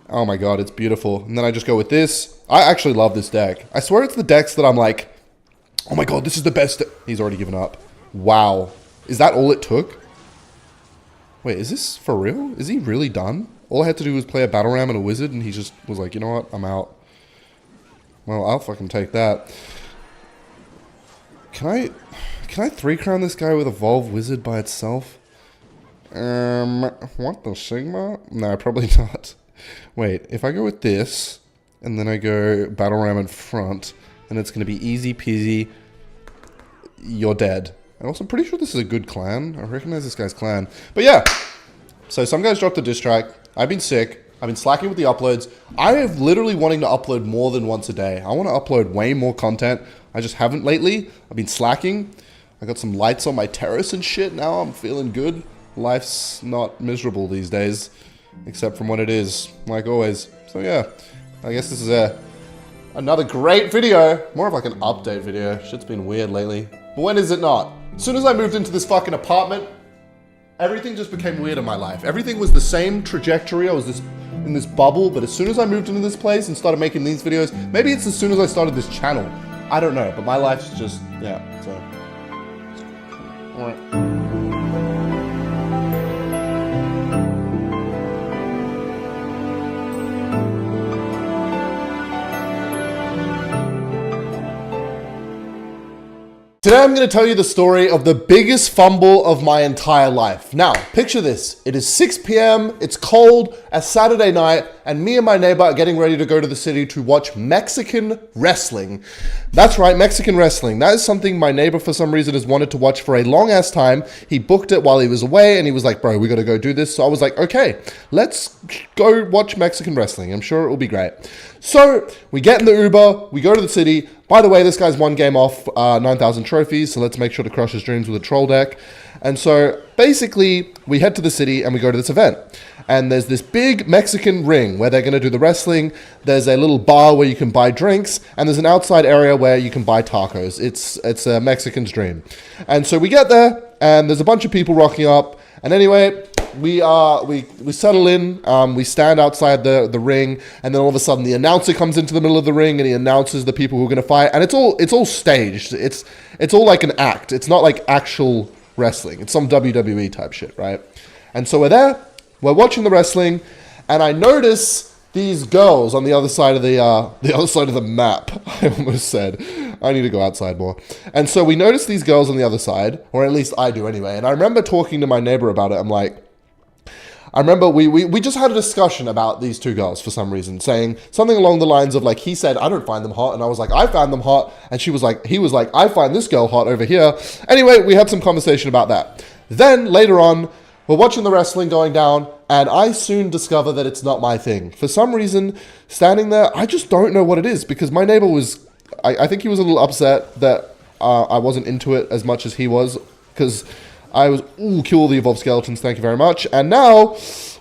Oh my God, it's beautiful. And then I just go with this. I actually love this deck. I swear it's the decks that I'm like, oh my God, this is the best. He's already given up. Wow. Is that all it took? Wait, is this for real? Is he really done? All I had to do was play a Battle Ram and a Wizard, and he just was like, you know what? I'm out. Well, I'll fucking take that. Can I 3-crown this guy with Evolve Wizard by itself? What the Sigma? No, probably not. Wait, if I go with this, and then I go Battle Ram in front, then it's going to be easy peasy. You're dead. I'm also pretty sure this is a good clan. I recognize this guy's clan. But yeah, so some guys dropped the diss track. I've been sick. I've been slacking with the uploads. I have literally wanting to upload more than once a day. I want to upload way more content. I just haven't lately. I've been slacking. I got some lights on my terrace and shit. Now I'm feeling good. Life's not miserable these days. Except from what it is, like always. So yeah, I guess this is another great video. More of like an update video. Shit's been weird lately. But when is it not? As soon as I moved into this fucking apartment, everything just became weird in my life. Everything was the same trajectory. I was in this bubble, but as soon as I moved into this place and started making these videos, maybe it's as soon as I started this channel. I don't know, but my life's just, yeah, so. Alright. Today I'm going to tell you the story of the biggest fumble of my entire life. Now, picture this. It is 6 p.m., it's cold, a Saturday night, and me and my neighbor are getting ready to go to the city to watch Mexican wrestling. That's right, Mexican wrestling. That is something my neighbor for some reason has wanted to watch for a long ass time. He booked it while he was away, and he was like, bro, we got to go do this. So I was like, okay, let's go watch Mexican wrestling. I'm sure it will be great. So we get in the Uber, we go to the city. By the way, this guy's one game off 9,000 trophies, so let's make sure to crush his dreams with a troll deck. And so basically, we head to the city and we go to this event. And there's this big Mexican ring where they're going to do the wrestling. There's a little bar where you can buy drinks, and there's an outside area where you can buy tacos. It's a Mexican's dream. And so we get there, and there's a bunch of people rocking up. And anyway, we settle in, we stand outside the ring, and then all of a sudden the announcer comes into the middle of the ring and he announces the people who are going to fight, and it's all staged. It's all like an act. It's not like actual wrestling. It's some WWE type shit, right? And so we're there, we're watching the wrestling, and I notice these girls on the other side of the map. I almost said, I need to go outside more. And so we notice these girls on the other side, or at least I do anyway. And I remember talking to my neighbor about it. I'm like, I remember we just had a discussion about these two girls for some reason, saying something along the lines of like, he said, I don't find them hot. And I was like, I found them hot. And he was like, I find this girl hot over here. Anyway, we had some conversation about that. Then later on, we're watching the wrestling going down, and I soon discover that it's not my thing. For some reason, standing there, I just don't know what it is, because my neighbor was, I think he was a little upset that I wasn't into it as much as he was, because I was, kill all the evolved skeletons, thank you very much. And now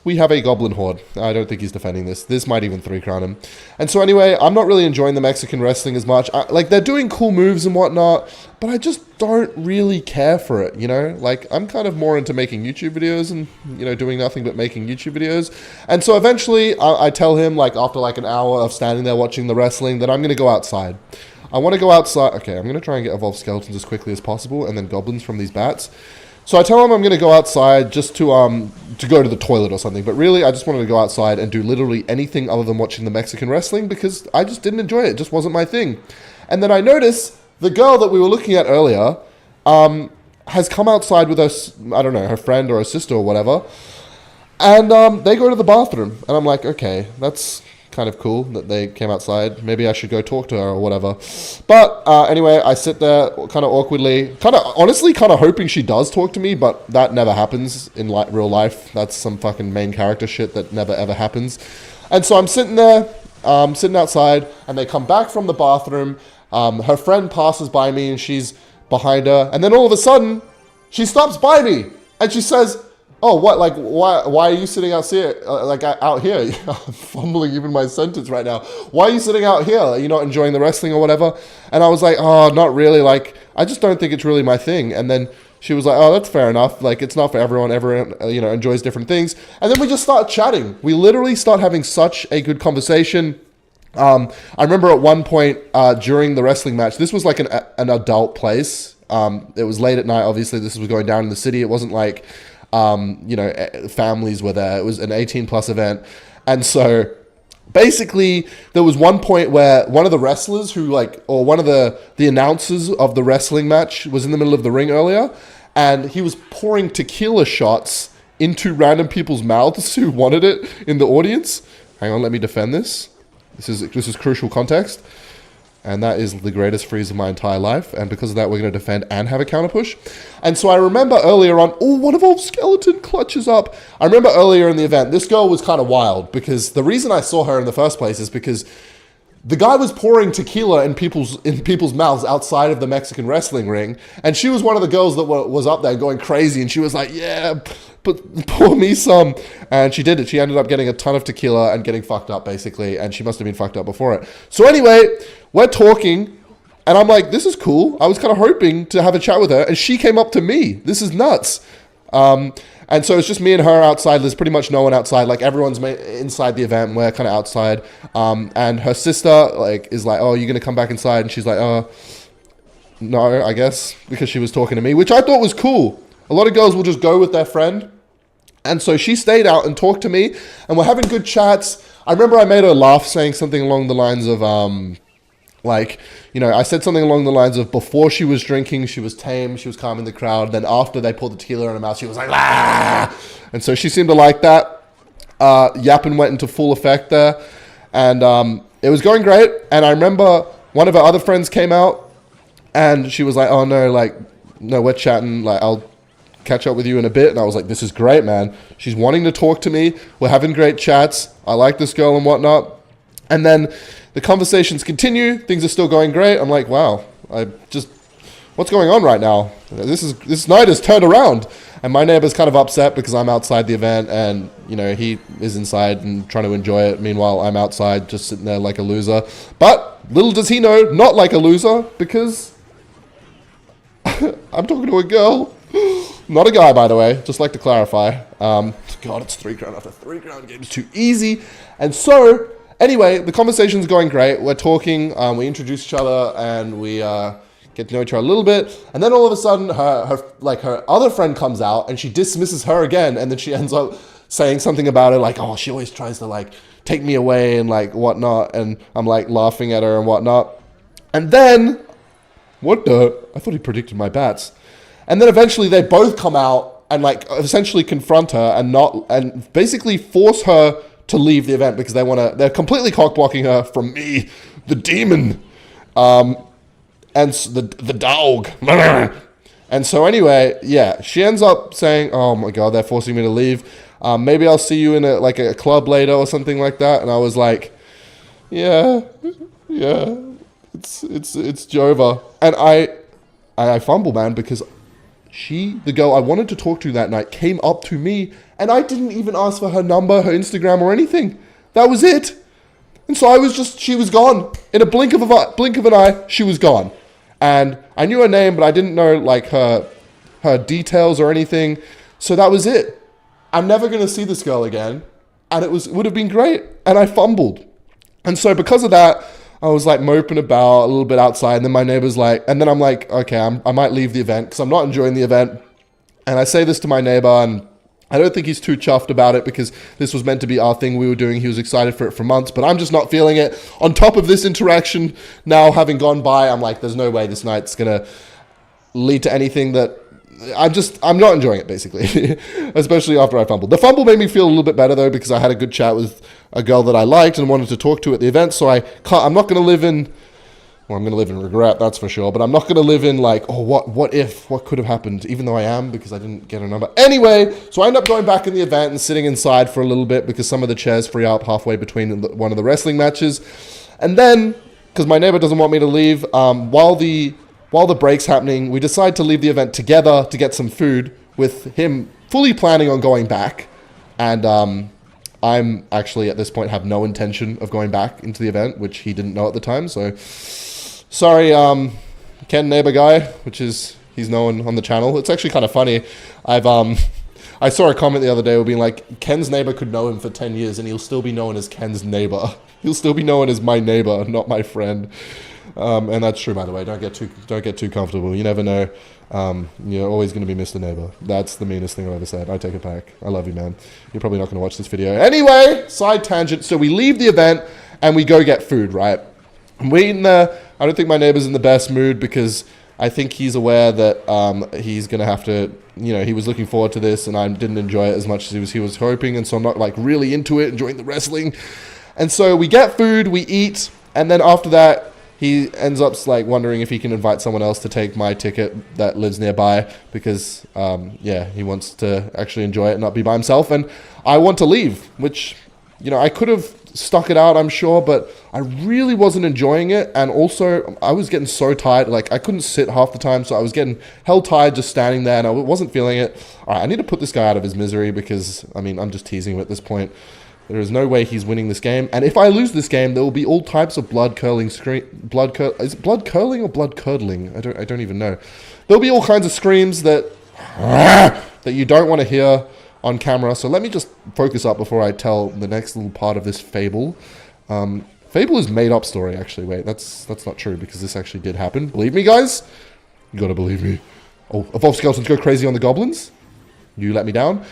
we have a goblin horde. I don't think he's defending this. This might even 3-crown him. And so anyway, I'm not really enjoying the Mexican wrestling as much. Like, they're doing cool moves and whatnot, but I just don't really care for it, you know? Like, I'm kind of more into making YouTube videos and, you know, doing nothing but making YouTube videos. And so eventually I tell him, like, after like an hour of standing there watching the wrestling, that I'm going to go outside. I want to go outside. Okay, I'm going to try and get evolved skeletons as quickly as possible, and then goblins from these bats. So I tell him I'm going to go outside just to go to the toilet or something. But really, I just wanted to go outside and do literally anything other than watching the Mexican wrestling, because I just didn't enjoy it. It just wasn't my thing. And then I notice the girl that we were looking at earlier has come outside with us, I don't know, her friend or her sister or whatever. And they go to the bathroom. And I'm like, okay, that's kind of cool that they came outside. Maybe I should go talk to her or whatever. But anyway, I sit there kind of awkwardly, honestly hoping she does talk to me, but that never happens in real life. That's some fucking main character shit that never ever happens. And so I'm sitting there, sitting outside, and they come back from the bathroom. Her friend passes by me, and she's behind her. And then all of a sudden, she stops by me, and she says, "Oh, what? Like, why are you sitting out here? Out here?" I'm fumbling even my sentence right now. "Why are you sitting out here? Are you not enjoying the wrestling or whatever?" And I was like, "Oh, not really. Like, I just don't think it's really my thing." And then she was like, "Oh, that's fair enough. Like, it's not for everyone. Everyone, enjoys different things." And then we just start chatting. We literally start having such a good conversation. I remember at one point during the wrestling match, this was like an adult place. It was late at night. Obviously, this was going down in the city. It wasn't like, families were there. It was an 18+ event. And so basically there was one point where one of the wrestlers or one of the announcers of the wrestling match was in the middle of the ring earlier, and he was pouring tequila shots into random people's mouths who wanted it in the audience. Hang on, let me defend this. This is crucial context. And that is the greatest freeze of my entire life. And because of that, we're going to defend and have a counter push. And so I remember earlier on, one of our skeleton clutches up. I remember earlier in the event, this girl was kind of wild, because the reason I saw her in the first place is because the guy was pouring tequila in people's mouths outside of the Mexican wrestling ring. And she was one of the girls that was up there going crazy. And she was like, "Yeah, but pour me some." And she did it. She ended up getting a ton of tequila and getting fucked up, basically. And she must have been fucked up before it. So anyway, we're talking, and I'm like, this is cool. I was kind of hoping to have a chat with her, and she came up to me. This is nuts. And so it's just me and her outside. There's pretty much no one outside. Like, everyone's inside the event, and we're kind of outside. And her sister is like, "Oh, you're going to come back inside?" And she's like, "Oh, no, I guess," because she was talking to me, which I thought was cool. A lot of girls will just go with their friend. And so she stayed out and talked to me, and we're having good chats. I remember I made her laugh, saying something along the lines of, I said something along the lines of, before she was drinking, she was tame, she was calming the crowd. Then after they poured the tequila in her mouth, she was like, "Ah!" And so she seemed to like that. Yapping went into full effect there. And it was going great. And I remember one of her other friends came out, and she was like, "Oh, no, we're chatting. I'll catch up with you in a bit." And I was like, "This is great, man. She's wanting to talk to me. We're having great chats. I like this girl and whatnot." And then the conversations continue. Things are still going great. I'm like, wow, what's going on right now? This night has turned around. And my neighbor's kind of upset because I'm outside the event, and, he is inside and trying to enjoy it. Meanwhile, I'm outside just sitting there like a loser. But little does he know, not like a loser, because I'm talking to a girl. Not a guy, by the way, just like to clarify. God, it's 3 crown after 3 crown games, too easy. And so, anyway, the conversation's going great. We're talking, we introduce each other, and we get to know each other a little bit. And then all of a sudden, her other friend comes out, and she dismisses her again. And then she ends up saying something about it, like, "Oh, she always tries to take me away and whatnot." And I'm laughing at her and whatnot. And then, I thought he predicted my bats. And then eventually they both come out and essentially confront her and basically force her to leave the event, because they're completely cock blocking her from me, the demon, and the dog. And so anyway, yeah, she ends up saying, "Oh my God, they're forcing me to leave. Maybe I'll see you in a club later," or something like that. And I was like, yeah, it's Jova. And I fumble, man, because the girl I wanted to talk to that night, came up to me, and I didn't even ask for her number, her Instagram, or anything. That was it. And so she was gone. In a blink of an eye, she was gone. And I knew her name, but I didn't know her details or anything. So that was it. I'm never going to see this girl again. And it would have been great. And I fumbled. And so because of that, I was moping about a little bit outside, and then my neighbor's and then I'm like, okay, I might leave the event because I'm not enjoying the event. And I say this to my neighbor, and I don't think he's too chuffed about it, because this was meant to be our thing we were doing. He was excited for it for months, but I'm just not feeling it. On top of this interaction now having gone by, I'm like, there's no way this night's going to lead to anything that I'm not enjoying it, basically, especially after I fumbled. The fumble made me feel a little bit better, though, because I had a good chat with a girl that I liked and wanted to talk to at the event. So I'm not going to live in Well, I'm going to live in regret, that's for sure. But I'm not going to live in like, oh, what if? What could have happened? Even though I am, because I didn't get a number. Anyway, so I end up going back in the event and sitting inside for a little bit because some of the chairs free up halfway between one of the wrestling matches. And then, because my neighbor doesn't want me to leave, while the break's happening, we decide to leave the event together to get some food with him fully planning on going back. And I'm actually, at this point, have no intention of going back into the event, which he didn't know at the time, so... Sorry, Ken Neighbor Guy, which is, he's known on the channel. It's actually kind of funny. I saw a comment the other day being like, Ken's neighbor could know him for 10 years and he'll still be known as Ken's neighbor. He'll still be known as my neighbor, not my friend. And that's true, by the way. Don't get too comfortable. You never know. You're always going to be Mr. Neighbor. That's the meanest thing I've ever said. I take it back. I love you, man. You're probably not going to watch this video. Anyway, side tangent. So we leave the event and we go get food, right? I'm waiting there. I don't think my neighbor's in the best mood because I think he's aware that he's going to have to, he was looking forward to this and I didn't enjoy it as much as he was hoping. And so I'm not like really into it, enjoying the wrestling. And so we get food, we eat. And then after that, he ends up like wondering if he can invite someone else to take my ticket that lives nearby because, he wants to actually enjoy it and not be by himself. And I want to leave, which, I could have stuck it out, I'm sure, but I really wasn't enjoying it. And also, I was getting so tired. Like, I couldn't sit half the time, so I was getting hell tired just standing there, and I wasn't feeling it. All right, I need to put this guy out of his misery because, I'm just teasing him at this point. There is no way he's winning this game. And if I lose this game, there will be all types of blood-curling is it blood curling or blood curdling? I don't even know. There'll be all kinds of screams that you don't want to hear on camera. So let me just focus up before I tell the next little part of this fable. Fable is made up story, actually. Wait, that's not true because this actually did happen. Believe me, guys? You gotta believe me. Oh, evolved skeletons go crazy on the goblins? You let me down?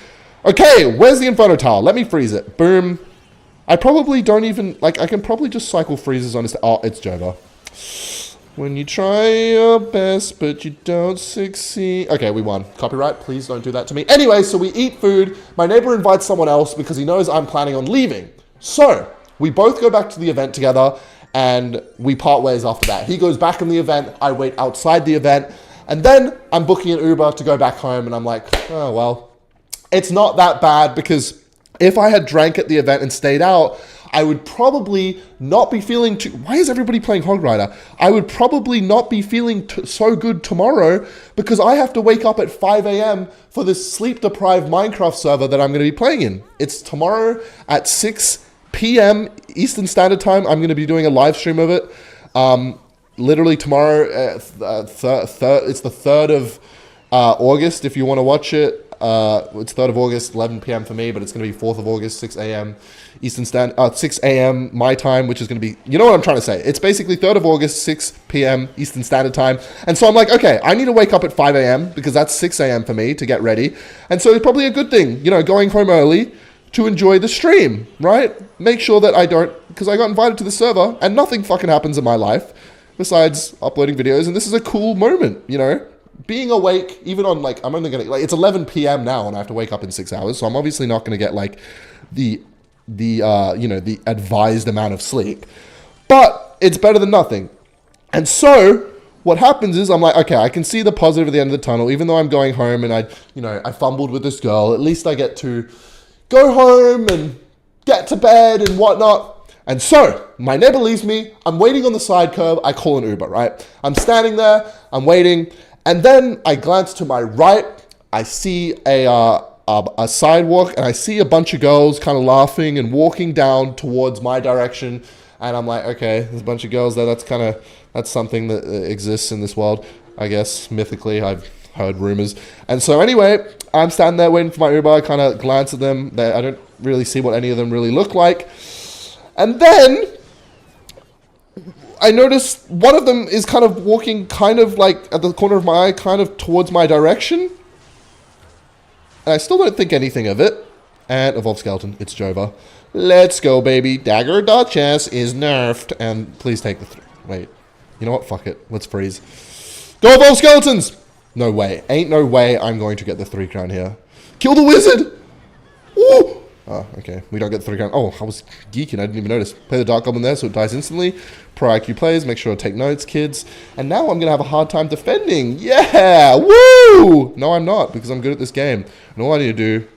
Okay, where's the Inferno Tower? Let me freeze it. Boom. I probably don't even... I can probably just cycle freezes on this... Oh, it's Jova. When you try your best, but you don't succeed. Okay, we won. Copyright, please don't do that to me. Anyway, so we eat food. My neighbor invites someone else because he knows I'm planning on leaving. So, we both go back to the event together, and we part ways after that. He goes back in the event, I wait outside the event, and then I'm booking an Uber to go back home, and I'm like, oh, well, it's not that bad because if I had drank at the event and stayed out, I would probably not be feeling too... Why is everybody playing Hog Rider? I would probably not be feeling so good tomorrow because I have to wake up at 5 a.m. for this sleep-deprived Minecraft server that I'm going to be playing in. It's tomorrow at 6 p.m. Eastern Standard Time. I'm going to be doing a live stream of it. Literally tomorrow, it's the 3rd of August if you want to watch it. It's 3rd of August, 11 p.m. for me, but it's going to be 4th of August, 6 a.m. Eastern Standard, 6 a.m. my time, which is going to be, you know what I'm trying to say. It's basically 3rd of August, 6 p.m. Eastern Standard Time. And so I'm like, okay, I need to wake up at 5 a.m. because that's 6 a.m. for me to get ready. And so it's probably a good thing, going home early to enjoy the stream, right? Make sure that I don't, because I got invited to the server and nothing fucking happens in my life besides uploading videos. And this is a cool moment, being awake, even on I'm only going to, it's 11 p.m. now and I have to wake up in 6 hours. So I'm obviously not going to get the advised amount of sleep, but it's better than nothing. And so what happens is I'm like, okay, I can see the positive at the end of the tunnel, even though I'm going home and I fumbled with this girl. At least I get to go home and get to bed and whatnot. And so my neighbor leaves me. I'm waiting on the side curb. I call an Uber, right? I'm standing there. I'm waiting. And then I glance to my right. I see a sidewalk and I see a bunch of girls kind of laughing and walking down towards my direction. And I'm like, okay, there's a bunch of girls there. That's something that exists in this world, I guess. Mythically, I've heard rumors. And so anyway, I'm standing there waiting for my Uber. I kind of glance at them. I don't really see what any of them really look like. And then I notice one of them is kind of walking kind of at the corner of my eye, kind of towards my direction. And I still don't think anything of it. And Evolved Skeleton, it's Jova. Let's go, baby. Dagger Duchess is nerfed. And please take the wait. You know what? Fuck it. Let's freeze. Go, Evolved Skeletons! No way. Ain't no way I'm going to get the 3 crown here. Kill the wizard! Ooh! Oh, okay. We don't get 3 count. Oh, I was geeking. I didn't even notice. Play the Dark Goblin there so it dies instantly. Pro IQ plays. Make sure to take notes, kids. And now I'm going to have a hard time defending. Yeah! Woo! No, I'm not, because I'm good at this game. And all I need to do...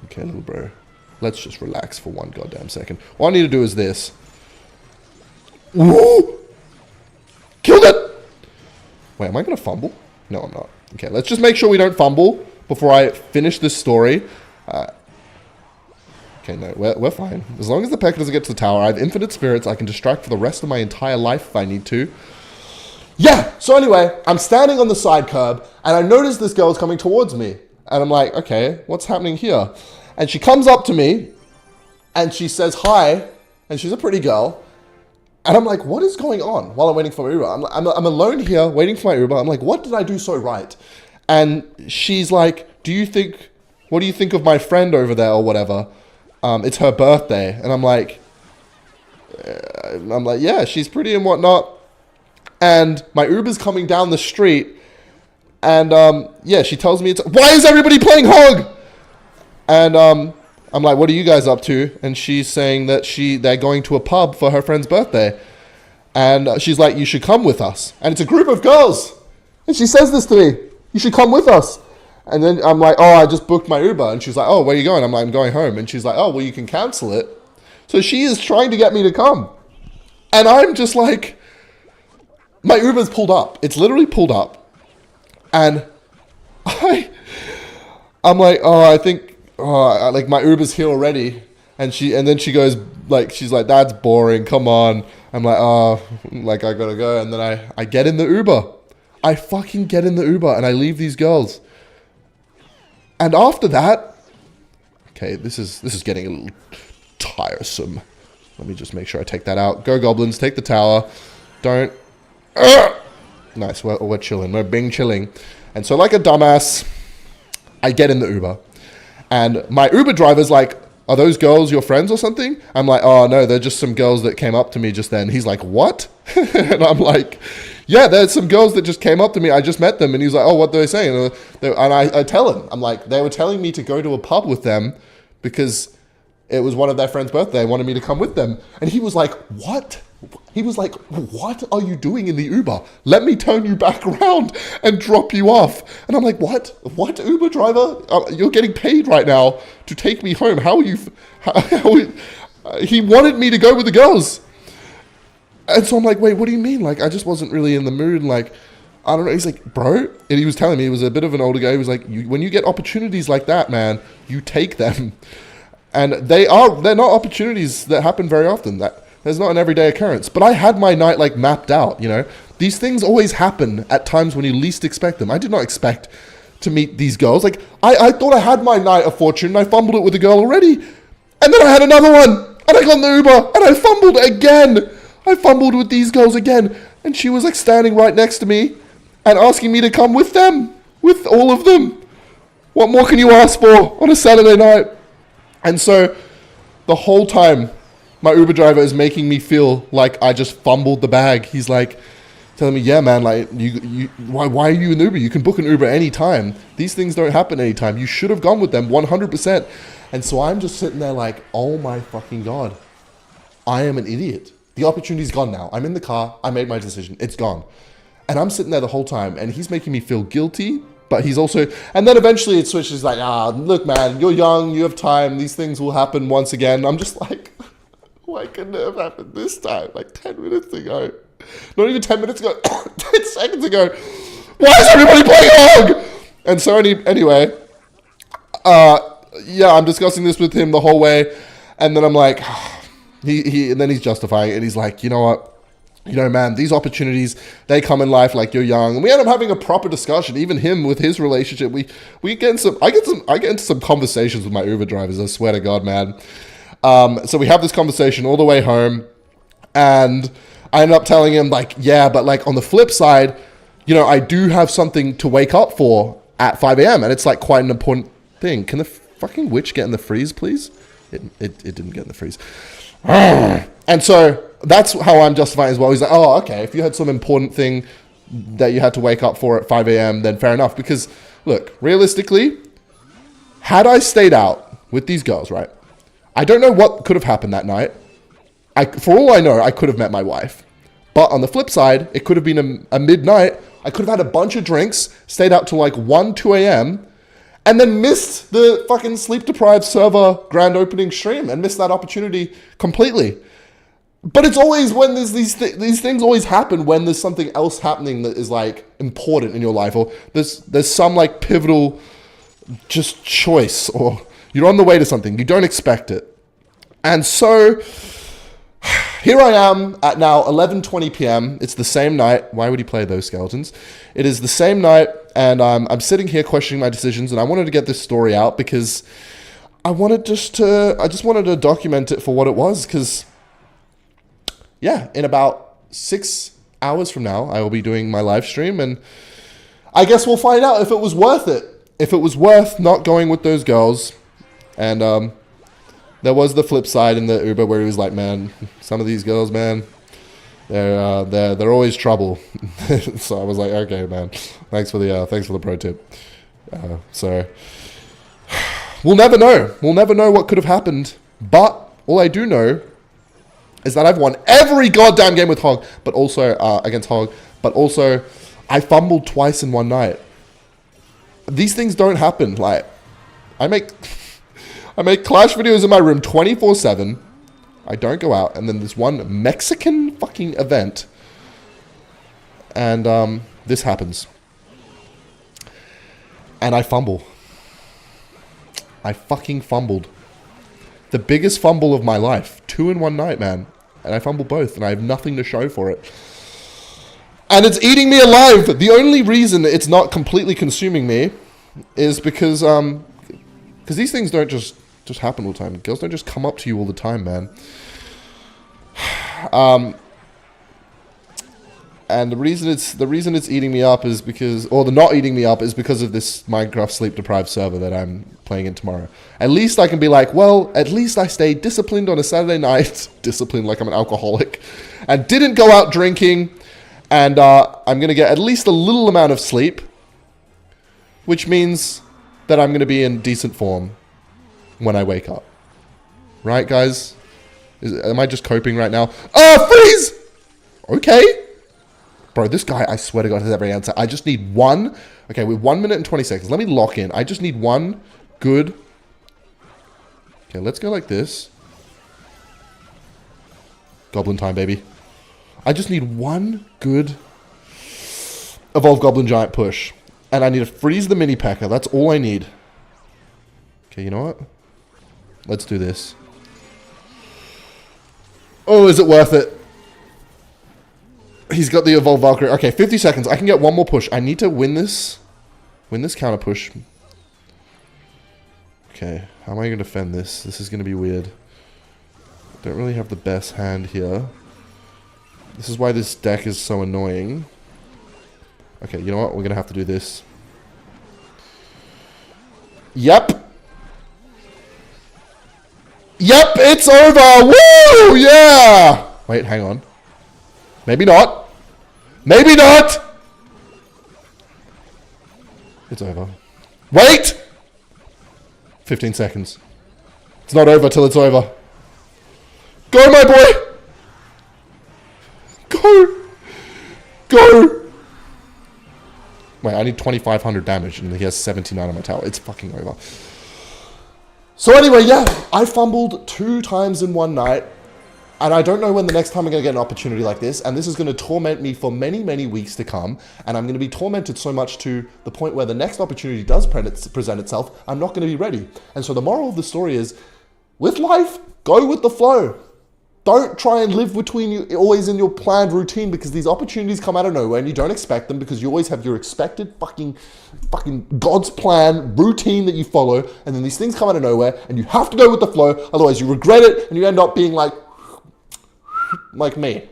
Okay, little bro. Let's just relax for one goddamn second. All I need to do is this. Woo! Killed it! Wait, am I going to fumble? No, I'm not. Okay, let's just make sure we don't fumble before I finish this story. Okay, no, we're fine. As long as the P.E.K.K.A doesn't get to the tower, I have infinite spirits. I can distract for the rest of my entire life if I need to. Yeah, so anyway, I'm standing on the side curb, and I notice this girl's coming towards me. And I'm like, okay, what's happening here? And she comes up to me, and she says hi, and she's a pretty girl. And I'm like, what is going on while I'm waiting for my Uber? I'm alone here waiting for my Uber. I'm like, what did I do so right? And she's like, what do you think of my friend over there or whatever? It's her birthday. And I'm like, yeah, she's pretty and whatnot. And my Uber's coming down the street. And yeah, she tells me why is everybody playing Hog? And I'm like, what are you guys up to? And she's saying that they're going to a pub for her friend's birthday. And she's like, you should come with us. And it's a group of girls. And she says this to me, you should come with us. And then I'm like, oh, I just booked my Uber. And she's like, oh, where are you going? I'm like, I'm going home. And she's like, oh, well, you can cancel it. So she is trying to get me to come. And I'm just like, my Uber's pulled up. It's literally pulled up. And I'm like, oh, I think, like my Uber's here already. And then she goes, like, she's like, that's boring. Come on. I'm like, oh, like I gotta go. And then I get in the Uber. I fucking get in the Uber and I leave these girls. And after that, okay, this is getting a little tiresome. Let me just make sure I take that out. Go goblins, take the tower. Don't. Nice, we're chilling. We're being chilling. And so like a dumbass, I get in the Uber. And my Uber driver's like, are those girls your friends or something? I'm like, oh no, they're just some girls that came up to me just then. He's like, what? And I'm like, yeah, there's some girls that just came up to me. I just met them. And he's like, oh, what are they saying? And I tell him, I'm like, they were telling me to go to a pub with them because it was one of their friend's birthday. They wanted me to come with them. And he was like, what? He was like, what are you doing in the Uber? Let me turn you back around and drop you off. And I'm like, what? What, Uber driver? You're getting paid right now to take me home. How are you? He wanted me to go with the girls. And so I'm like, wait, what do you mean? Like, I just wasn't really in the mood. Like, I don't know. He's like, bro. And he was telling me, he was a bit of an older guy. He was like, when you get opportunities like that, man, you take them. And they're not opportunities that happen very often. There's not an everyday occurrence. But I had my night like mapped out, you know. These things always happen at times when you least expect them. I did not expect to meet these girls. Like, I thought I had my night of fortune. I fumbled it with a girl already. And then I had another one. And I got in the Uber. And I fumbled again. I fumbled with these girls again. And she was like standing right next to me and asking me to come with them. With all of them. What more can you ask for on a Saturday night? And so the whole time, my Uber driver is making me feel like I just fumbled the bag. He's like telling me, yeah, man, like, why are you in Uber? You can book an Uber anytime. These things don't happen anytime. You should have gone with them 100%. And so I'm just sitting there like, oh my fucking God, I am an idiot. The opportunity's gone now. I'm in the car. I made my decision. It's gone. And I'm sitting there the whole time and he's making me feel guilty. But he's also, and then eventually it switches like, look, man, you're young, you have time, these things will happen once again. I'm just like, why couldn't it have happened this time? Like 10 minutes ago. Not even 10 minutes ago, 10 seconds ago. Why is everybody playing Hog? And so anyway, yeah, I'm discussing this with him the whole way. And then I'm like, and then he's justifying it. And he's like, you know what? You know, man, these opportunities, they come in life like you're young. And we end up having a proper discussion. Even him with his relationship, I get into some conversations with my Uber drivers. I swear to God, man. So we have this conversation all the way home. And I end up telling him like, yeah, but like on the flip side, you know, I do have something to wake up for at 5 a.m. And it's like quite an important thing. Can the fucking witch get in the freeze, please? It didn't get in the freeze. And so that's how I'm justifying as well. He's like, oh, okay, if you had some important thing that you had to wake up for at 5 a.m., then fair enough. Because, look, realistically, had I stayed out with these girls, right? I don't know what could have happened that night. For all I know, I could have met my wife. But on the flip side, it could have been a midnight. I could have had a bunch of drinks, stayed out till like 1, 2 a.m., and then missed the fucking sleep-deprived server grand opening stream and missed that opportunity completely. But it's always when there's these things always happen when there's something else happening that is like important in your life, or there's some like pivotal just choice, or you're on the way to something, you don't expect it. And so here I am at now 11:20 p.m. It's the same night. Why would he play those skeletons? It is the same night, and I'm sitting here questioning my decisions, and I wanted to get this story out because I just wanted to document it for what it was, because yeah, in about 6 hours from now, I will be doing my live stream, and I guess we'll find out if it was worth it. If it was worth not going with those girls. And there was the flip side in the Uber where he was like, man, some of these girls, man, they're always trouble. So I was like, okay, man, thanks for the pro tip. So we'll never know. We'll never know what could have happened. But all I do know is that I've won every goddamn game with Hog, but also against Hog. But also, I fumbled twice in one night. These things don't happen. Like, I make Clash videos in my room 24/7. I don't go out, and then there's one Mexican fucking event, and this happens, and I fumble. I fucking fumbled. The biggest fumble of my life. 2 in one night, man. And I fumbled both, and I have nothing to show for it. And it's eating me alive. The only reason it's not completely consuming me is because these things don't just happen all the time. Girls don't just come up to you all the time, man. And the reason it's eating me up is because, or the not eating me up is because of this Minecraft sleep deprived server that I'm playing in tomorrow. At least I can be like, well, at least I stayed disciplined on a Saturday night, disciplined like I'm an alcoholic, and didn't go out drinking. And I'm going to get at least a little amount of sleep, which means that I'm going to be in decent form when I wake up. Right, guys? Am I just coping right now? Oh, freeze! Okay. Bro, this guy, I swear to God, has every answer. I just need one. Okay, we're 1 minute and 20 seconds. Let me lock in. I just need one good. Okay, let's go like this. Goblin time, baby. I just need one good Evolve Goblin Giant push. And I need to freeze the mini P.E.K.K.A. That's all I need. Okay, you know what? Let's do this. Oh, is it worth it? He's got the Evolve Valkyrie. Okay, 50 seconds. I can get one more push. I need to win this. Win this counter push. Okay, how am I going to defend this? This is going to be weird. Don't really have the best hand here. This is why this deck is so annoying. Okay, you know what? We're going to have to do this. Yep. Yep, it's over. Woo! Yeah! Wait, hang on. Maybe not. Maybe not! It's over. Wait! 15 seconds. It's not over till it's over. Go, my boy! Go! Go! Wait, I need 2,500 damage, and he has 79 on my tower. It's fucking over. So anyway, yeah, I fumbled 2 times in one night, and I don't know when the next time I'm going to get an opportunity like this, and this is going to torment me for many, many weeks to come, and I'm going to be tormented so much to the point where the next opportunity does present itself, I'm not going to be ready. And so the moral of the story is, with life, go with the flow. Don't try and live between you, always in your planned routine, because these opportunities come out of nowhere and you don't expect them, because you always have your expected fucking God's plan routine that you follow, and then these things come out of nowhere and you have to go with the flow, otherwise you regret it and you end up being like me.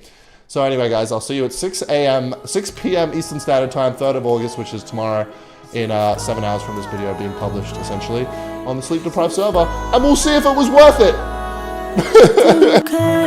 So anyway, guys, I'll see you at 6 p.m. Eastern Standard Time, 3rd of August, which is tomorrow, in 7 hours from this video being published, essentially, on the Sleep Deprived server, and we'll see if it was worth it. Okay.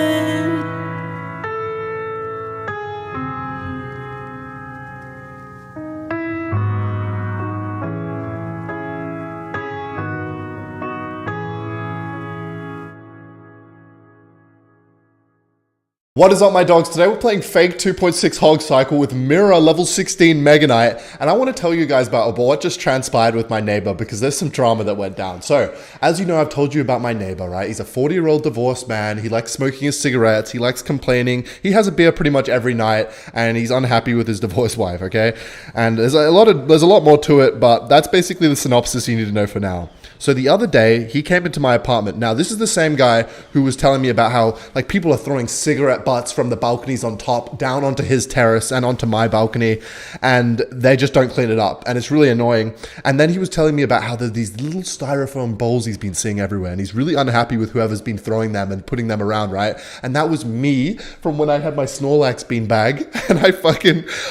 What is up, my dogs? Today we're playing Fake 2.6 Hog Cycle with Mirror level 16 Mega Knight, and I want to tell you guys about what just transpired with my neighbor because there's some drama that went down. So, as you know, I've told you about my neighbor, right? He's a 40-year-old divorced man. He likes smoking his cigarettes. He likes complaining. He has a beer pretty much every night, and he's unhappy with his divorced wife, okay? And there's a lot more to it, but that's basically the synopsis you need to know for now. So the other day, he came into my apartment. Now, this is the same guy who was telling me about how like people are throwing cigarette butts from the balconies on top down onto his terrace and onto my balcony, and they just don't clean it up, and it's really annoying. And then he was telling me about how there's these little styrofoam bowls he's been seeing everywhere, and he's really unhappy with whoever's been throwing them and putting them around, right? And that was me from when I had my Snorlax beanbag, and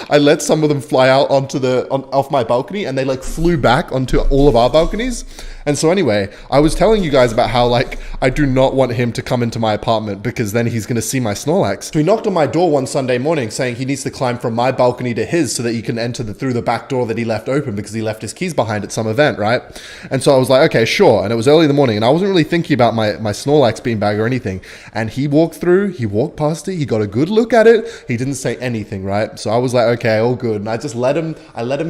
I let some of them fly out onto off my balcony, and they like flew back onto all of our balconies. And so anyway, I was telling you guys about how like I do not want him to come into my apartment because then he's going to see my Snorlax. So he knocked on my door one Sunday morning saying he needs to climb from my balcony to his so that he can enter through the back door that he left open because he left his keys behind at some event, right? And so I was like, okay, sure. And it was early in the morning and I wasn't really thinking about my Snorlax beanbag or anything. And he walked past it, he got a good look at it. He didn't say anything, right? So I was like, okay, all good. And I just let him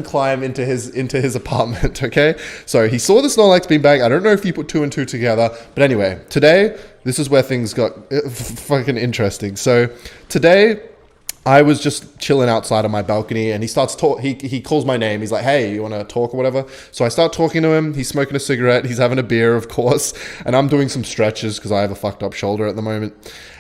climb into his apartment, okay? So he saw the Snorlax beanbag. I don't know if he put two and two together, but anyway, today, this is where things got fucking interesting. So today, I was just chilling outside on my balcony and he starts he calls my name. He's like, hey, you want to talk or whatever? So I start talking to him. He's smoking a cigarette. He's having a beer, of course. And I'm doing some stretches because I have a fucked up shoulder at the moment.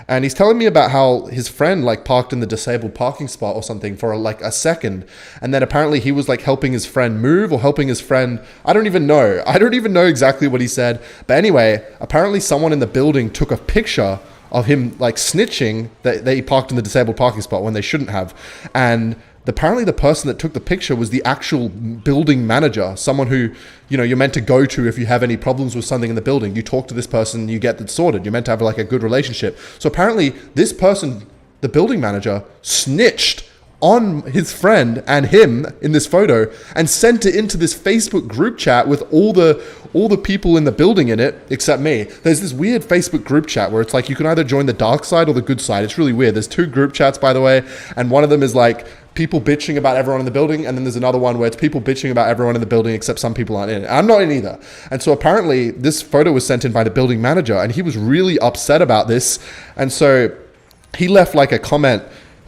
And he's telling me about how his friend like parked in the disabled parking spot or something for like a second. And then apparently he was like helping his friend move or helping his friend. I don't even know exactly what he said. But anyway, apparently someone in the building took a picture of him like snitching that he parked in the disabled parking spot when they shouldn't have. And apparently the person that took the picture was the actual building manager, someone who, you know, you're meant to go to if you have any problems with something in the building. You talk to this person, you get that sorted. You're meant to have like a good relationship. So apparently this person, the building manager, snitched on his friend and him in this photo and sent it into this Facebook group chat with all the people in the building in it except me. There's this weird Facebook group chat where it's like you can either join the dark side or the good side. It's really weird. There's two group chats, by the way, and one of them is like people bitching about everyone in the building, and then there's another one where it's people bitching about everyone in the building except some people aren't in it. I'm not in either. And so apparently this photo was sent in by the building manager and he was really upset about this. And so he left like a comment.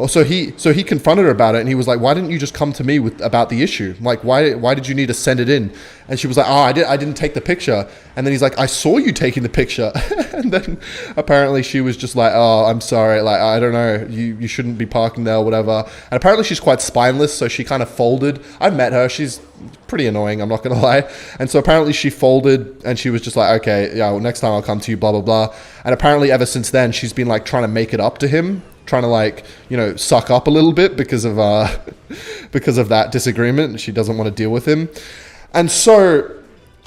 So he confronted her about it and he was like, why didn't you just come to me about the issue? Like, why did you need to send it in? And she was like, oh, I didn't take the picture. And then he's like, I saw you taking the picture. And then apparently she was just like, oh, I'm sorry. Like, I don't know. You shouldn't be parking there or whatever. And apparently she's quite spineless. So she kind of folded. I met her. She's pretty annoying. I'm not going to lie. And so apparently she folded and she was just like, okay, yeah, well, next time I'll come to you, blah, blah, blah. And apparently ever since then, she's been like trying to make it up to him, trying to like, you know, suck up a little bit because of that disagreement. She doesn't want to deal with him. And so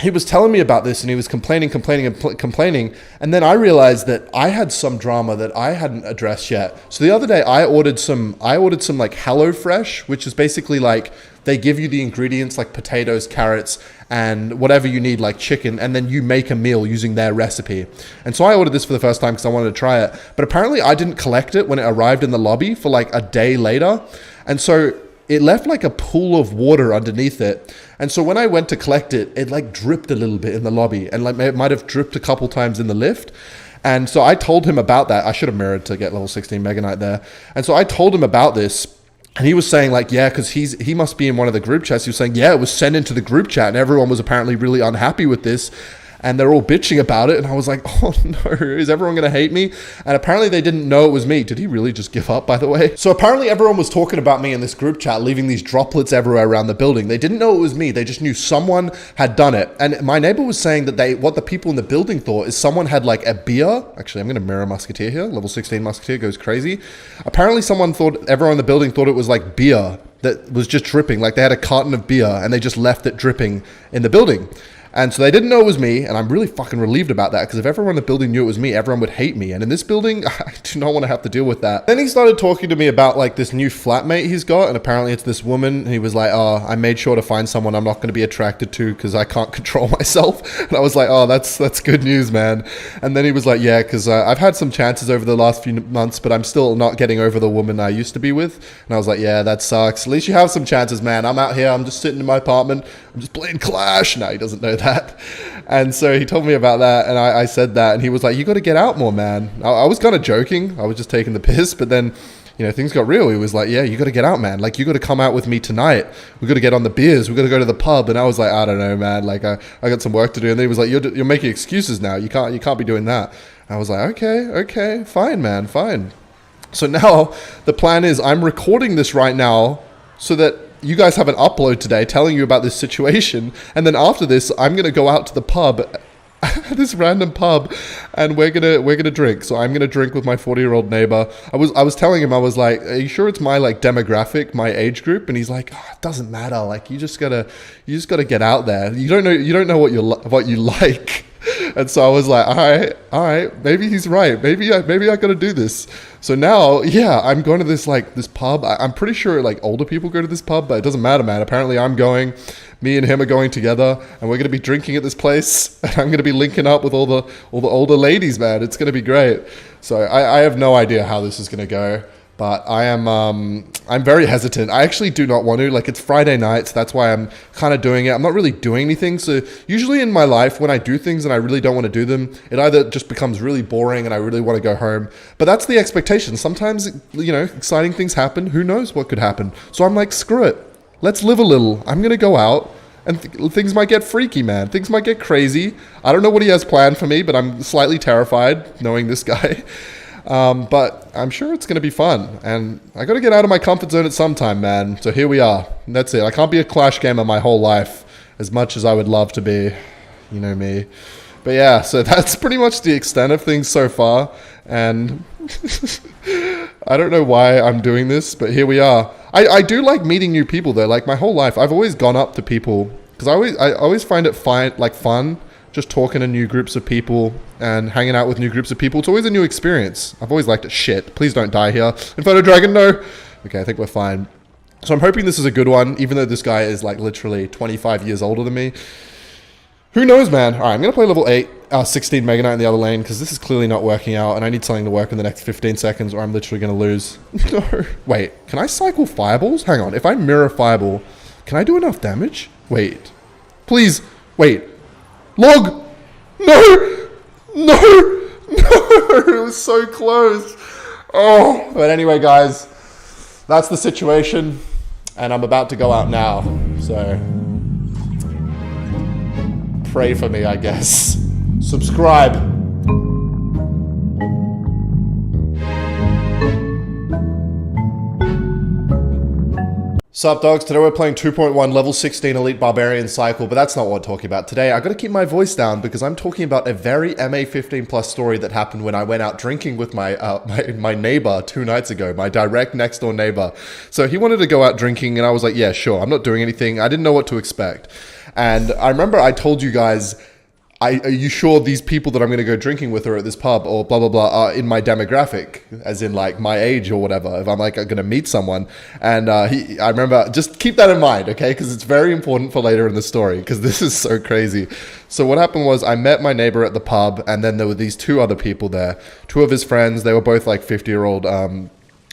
he was telling me about this and he was complaining. And then I realized that I had some drama that I hadn't addressed yet. So the other day I ordered some like HelloFresh, which is basically like they give you the ingredients like potatoes, carrots, and whatever you need, like chicken, and then you make a meal using their recipe. And so I ordered this for the first time because I wanted to try it. But apparently I didn't collect it when it arrived in the lobby for like a day later. And so it left like a pool of water underneath it. And so when I went to collect it, it like dripped a little bit in the lobby and like it might have dripped a couple times in the lift. And so I told him about that. I should have mirrored to get level 16 Mega Knight there. And so I told him about this. And he was saying like, yeah, because he must be in one of the group chats. He was saying, yeah, it was sent into the group chat and everyone was apparently really unhappy with this. And they're all bitching about it. And I was like, oh no, is everyone going to hate me? And apparently they didn't know it was me. Did he really just give up, by the way? So apparently everyone was talking about me in this group chat, leaving these droplets everywhere around the building. They didn't know it was me. They just knew someone had done it. And my neighbor was saying that what the people in the building thought is someone had like a beer. Actually, I'm going to mirror Musketeer here. Level 16 Musketeer goes crazy. Apparently everyone in the building thought it was like beer that was just dripping. Like they had a carton of beer and they just left it dripping in the building. And so they didn't know it was me, and I'm really fucking relieved about that, because if everyone in the building knew it was me, everyone would hate me. And in this building, I do not want to have to deal with that. Then he started talking to me about like this new flatmate he's got, and apparently it's this woman. And he was like, oh, I made sure to find someone I'm not going to be attracted to because I can't control myself. And I was like, oh, that's good news, man. And then he was like, yeah, because I've had some chances over the last few months, but I'm still not getting over the woman I used to be with. And I was like, yeah, that sucks. At least you have some chances, man. I'm out here. I'm just sitting in my apartment. I'm just playing Clash. No, he doesn't know that. And so he told me about that, and I said that, and he was like, you got to get out more, man. I was kind of joking. I was just taking the piss, but then, you know, things got real. He was like, yeah, you got to get out, man. Like, you got to come out with me tonight. We got to get on the beers. We got to go to the pub. And I was like, I don't know, man. Like, I got some work to do. And then he was like, you're making excuses now. You can't be doing that. And I was like, okay, fine, man, fine. So now the plan is I'm recording this right now so that you guys have an upload today telling you about this situation. And then after this, I'm going to go out to the pub, this random pub, and we're gonna drink. So I'm gonna drink with my 40-year-old neighbor. I was telling him, I was like, are you sure it's my like demographic, my age group? And he's like, oh, it doesn't matter. Like, you just gotta get out there. You don't know what you like. And so I was like, all right, maybe he's right. Maybe I gotta do this. So now, yeah, I'm going to this pub. I'm pretty sure like older people go to this pub, but it doesn't matter, man. Apparently I'm going. Me and him are going together, and we're going to be drinking at this place. And I'm going to be linking up with all the older ladies, man. It's going to be great. So I have no idea how this is going to go, but I'm very hesitant. I actually do not want to. Like, it's Friday night, so that's why I'm kind of doing it. I'm not really doing anything. So usually in my life, when I do things and I really don't want to do them, it either just becomes really boring and I really want to go home. But that's the expectation. Sometimes, you know, exciting things happen. Who knows what could happen? So I'm like, screw it. Let's live a little. I'm going to go out, and things might get freaky, man. Things might get crazy. I don't know what he has planned for me, but I'm slightly terrified knowing this guy. But I'm sure it's going to be fun. And I got to get out of my comfort zone at some time, man. So here we are. And that's it. I can't be a Clash gamer my whole life, as much as I would love to be. You know me. But yeah, so that's pretty much the extent of things so far. And I don't know why I'm doing this, but here we are. I do like meeting new people though. Like, my whole life, I've always gone up to people because I always find it fun just talking to new groups of people and hanging out with new groups of people. It's always a new experience. I've always liked it. Shit, please don't die here. Inferno Dragon, no. Okay, I think we're fine. So I'm hoping this is a good one, even though this guy is like literally 25 years older than me. Who knows, man? All right, I'm going to play level 8, 16 Mega Knight in the other lane, because this is clearly not working out, and I need something to work in the next 15 seconds, or I'm literally going to lose. No. Wait, can I cycle fireballs? Hang on, if I mirror fireball, can I do enough damage? Wait. Please. Wait. Log! No! No! No! It was so close. Oh. But anyway, guys, that's the situation, and I'm about to go out now, so pray for me, I guess. Subscribe. Sup, dogs? Today we're playing 2.1 level 16 Elite Barbarian Cycle, but that's not what we're talking about. Today I gotta keep my voice down because I'm talking about a very MA15 plus story that happened when I went out drinking with my neighbor 2 nights ago, my direct next door neighbor. So he wanted to go out drinking and I was like, yeah, sure, I'm not doing anything. I didn't know what to expect. And I remember I told you guys, are you sure these people that I'm going to go drinking with are at this pub or blah, blah, blah are in my demographic, as in like my age or whatever, if I'm like going to meet someone. And I remember, just keep that in mind, okay? Because it's very important for later in the story, because this is so crazy. So what happened was I met my neighbor at the pub, and then there were these 2 other people there, 2 of his friends. They were both like 50-year-old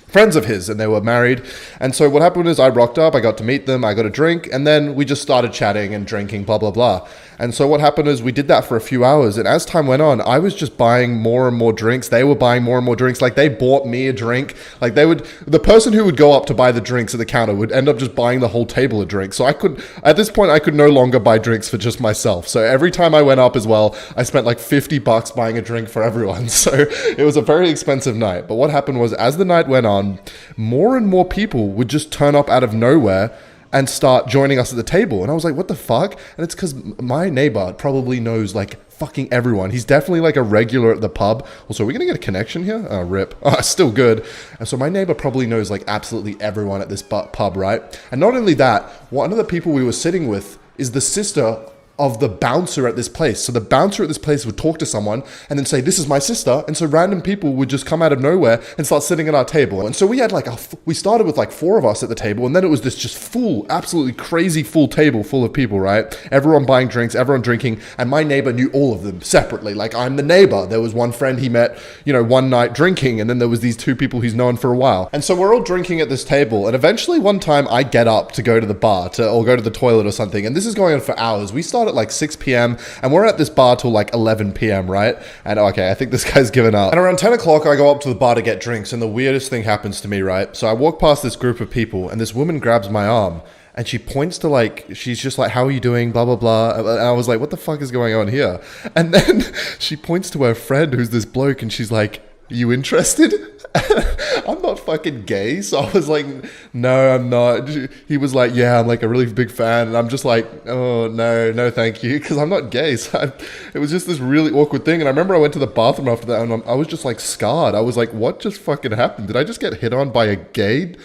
friends of his, and they were married. And so what happened is I rocked up, I got to meet them, I got a drink, and then we just started chatting and drinking, blah, blah, blah. And so what happened is we did that for a few hours, and as time went on, I was just buying more and more drinks. They were buying more and more drinks. Like, they bought me a drink. Like, the person who would go up to buy the drinks at the counter would end up just buying the whole table of drinks. So at this point, I could no longer buy drinks for just myself. So every time I went up as well, I spent like $50 buying a drink for everyone. So it was a very expensive night. But what happened was, as the night went on, more and more people would just turn up out of nowhere and start joining us at the table. And I was like, what the fuck? And it's because my neighbor probably knows like fucking everyone. He's definitely like a regular at the pub. Also, are we going to get a connection here? Oh, rip. Oh, still good. And so my neighbor probably knows like absolutely everyone at this pub, right? And not only that, one of the people we were sitting with is the sister of the bouncer at this place. So the bouncer at this place would talk to someone and then say, this is my sister. And so random people would just come out of nowhere and start sitting at our table. And so we had we started with like 4 of us at the table, and then it was this just full, absolutely crazy full table full of people, right? Everyone buying drinks, everyone drinking, and my neighbor knew all of them separately. Like, I'm the neighbor. There was one friend he met, one night drinking, and then there was these 2 people he's known for a while. And so we're all drinking at this table, and eventually one time I get up to go to the bar or go to the toilet or something, and this is going on for hours. We start at like 6 p.m. and we're at this bar till like 11 p.m., right? And okay, I think this guy's given up. And around 10 o'clock, I go up to the bar to get drinks, and the weirdest thing happens to me, right? So I walk past this group of people, and this woman grabs my arm, and she points to she's just like, how are you doing? Blah, blah, blah. And I was like, what the fuck is going on here? And then she points to her friend who's this bloke, and she's like, you interested? I'm not fucking gay. So I was like, no, I'm not. He was like, yeah, I'm like a really big fan. And I'm just like, oh, no, thank you. Because I'm not gay. So it was just this really awkward thing. And I remember I went to the bathroom after that, and I was just like scarred. I was like, what just fucking happened? Did I just get hit on by a gay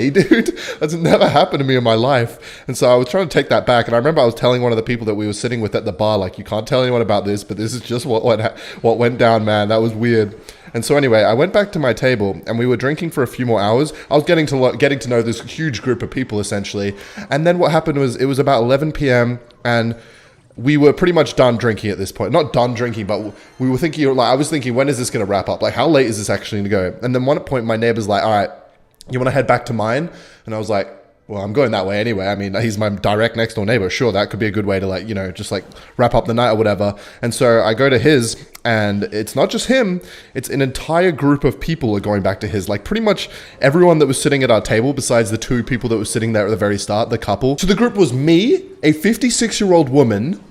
dude? That's never happened to me in my life. And so I was trying to take that back. And I remember I was telling one of the people that we were sitting with at the bar, like, you can't tell anyone about this, but this is just what went down, man. That was weird. And so anyway, I went back to my table, and we were drinking for a few more hours. I was getting to know this huge group of people, essentially. And then what happened was, it was about 11 p.m. and we were pretty much done drinking at this point. Not done drinking, but we were thinking, I was thinking, when is this going to wrap up? Like, how late is this actually going to go? And then one point, my neighbor's like, all right, you want to head back to mine? And I was like, well, I'm going that way anyway. I mean, he's my direct next door neighbor. Sure, that could be a good way to just wrap up the night or whatever. And so I go to his, and it's not just him. It's an entire group of people are going back to his. Like, pretty much everyone that was sitting at our table, besides the 2 people that were sitting there at the very start, the couple. So the group was me, a 56-year-old woman,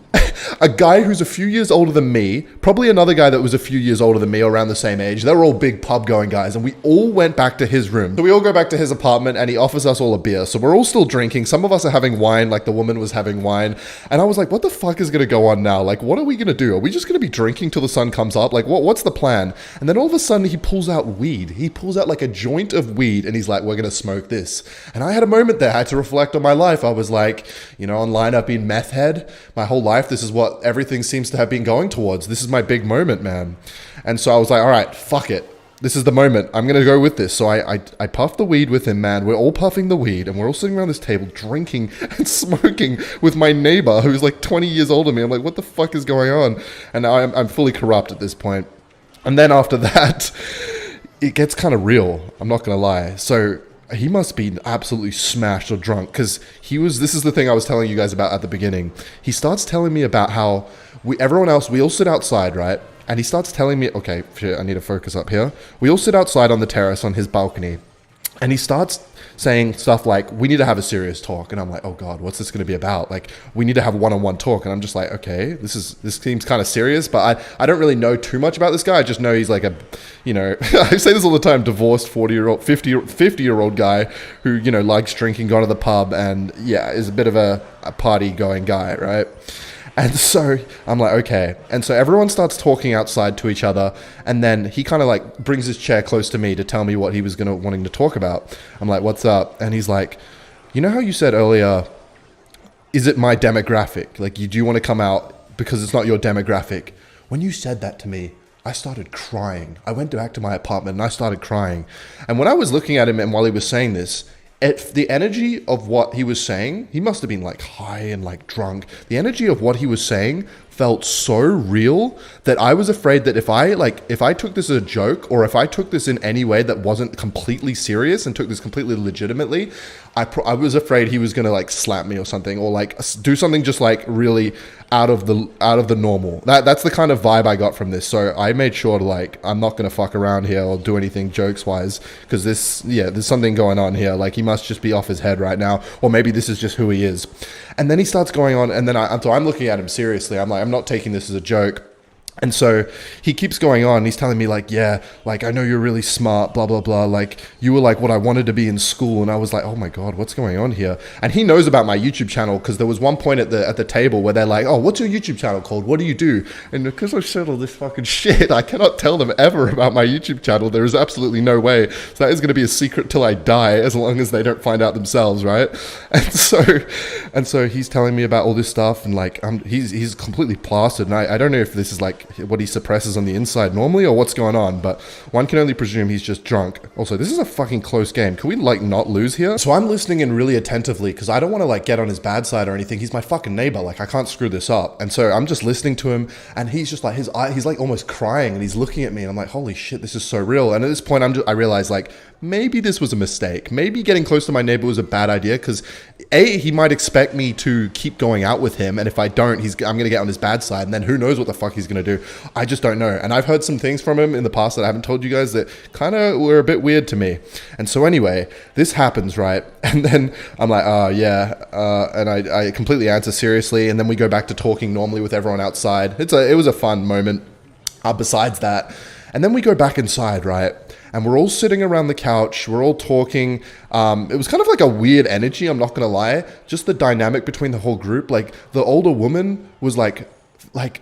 a guy who's a few years older than me, probably another guy that was a few years older than me, around the same age. They were all big pub going guys, and we all went back to his room. So we all go back to his apartment, and he offers us all a beer. So we're all still drinking. Some of us are having wine, like the woman was having wine. And I was like, what the fuck is going to go on now? Like, what are we going to do? Are we just going to be drinking till the sun comes up? Like, what's the plan? And then all of a sudden he pulls out weed. He pulls out like a joint of weed, and he's like, we're going to smoke this. And I had a moment there. I had to reflect on my life. I was like, online I've been meth head my whole life. This is what everything seems to have been going towards. This is my big moment, man. And so I was like, all right, fuck it. This is the moment. I'm going to go with this. So I puffed the weed with him, man. We're all puffing the weed, and we're all sitting around this table drinking and smoking with my neighbor who's like 20 years older than me. I'm like, what the fuck is going on? And now I'm fully corrupt at this point. And then after that, it gets kind of real. I'm not going to lie. So he must be absolutely smashed or drunk, because this is the thing I was telling you guys about at the beginning. He starts telling me about how we all sit outside, right? And he starts telling me, okay, shit, I need to focus up here. We all sit outside on the terrace on his balcony, and he starts saying stuff like, we need to have a serious talk. And I'm like, oh God, what's this going to be about? Like, we need to have one-on-one talk. And I'm just like, okay, this seems kind of serious, but I don't really know too much about this guy. I just know he's like I say this all the time, divorced 50-year-old guy who, likes drinking, gone to the pub, and yeah, is a bit of a party going guy, right? And so I'm like, okay. And so everyone starts talking outside to each other. And then he kind of brings his chair close to me to tell me what he was wanting to talk about. I'm like, what's up? And he's like, you know how you said earlier, is it my demographic? Like, do you want to come out because it's not your demographic? When you said that to me, I started crying. I went back to my apartment and I started crying. And when I was looking at him and while he was saying this, the energy of what he was saying, he must have been high and drunk. The energy of what he was saying felt so real that I was afraid that if I took this as a joke, or if I took this in any way that wasn't completely serious and took this completely legitimately, I was afraid he was going to slap me or something, or do something just really out of the normal. That's the kind of vibe I got from this. So I made sure to I'm not going to fuck around here or do anything jokes wise, because there's something going on here. He must just be off his head right now, or maybe this is just who he is. And then he starts going on, and then I'm looking at him seriously. I'm like, I'm not taking this as a joke. And so he keeps going on. He's telling me like, yeah, like, I know you're really smart, blah, blah, blah. Like, you were like what I wanted to be in school. And I was like, oh my God, what's going on here? And he knows about my YouTube channel because there was one point at the table where they're like, oh, what's your YouTube channel called? What do you do? And because I've said all this fucking shit, I cannot tell them ever about my YouTube channel. There is absolutely no way. So that is going to be a secret till I die, as long as they don't find out themselves, right? And so he's telling me about all this stuff, and like, he's completely plastered. And I don't know if this is like what he suppresses on the inside normally or what's going on, but one can only presume he's just drunk. Also, this is a fucking close game. Can we like not lose here? So I'm listening in really attentively because I don't want to like get on his bad side or anything. He's my fucking neighbor. Like, I can't screw this up. And so I'm just listening to him, and he's just like, he's like almost crying, and he's looking at me, and I'm like, holy shit, this is so real. And at this point, I realize like, maybe this was a mistake. Maybe getting close to my neighbor was a bad idea, because he might expect me to keep going out with him, and if I don't, I'm going to get on his bad side, and then who knows what the fuck he's going to do. I just don't know. And I've heard some things from him in the past that I haven't told you guys that kind of were a bit weird to me. And so anyway, this happens, right? And then I'm like, oh yeah. And I completely answer seriously, and then we go back to talking normally with everyone outside. It was a fun moment besides that. And then we go back inside, right? And we're all sitting around the couch. We're all talking. It was kind of like a weird energy, I'm not going to lie. Just the dynamic between the whole group. Like, the older woman was like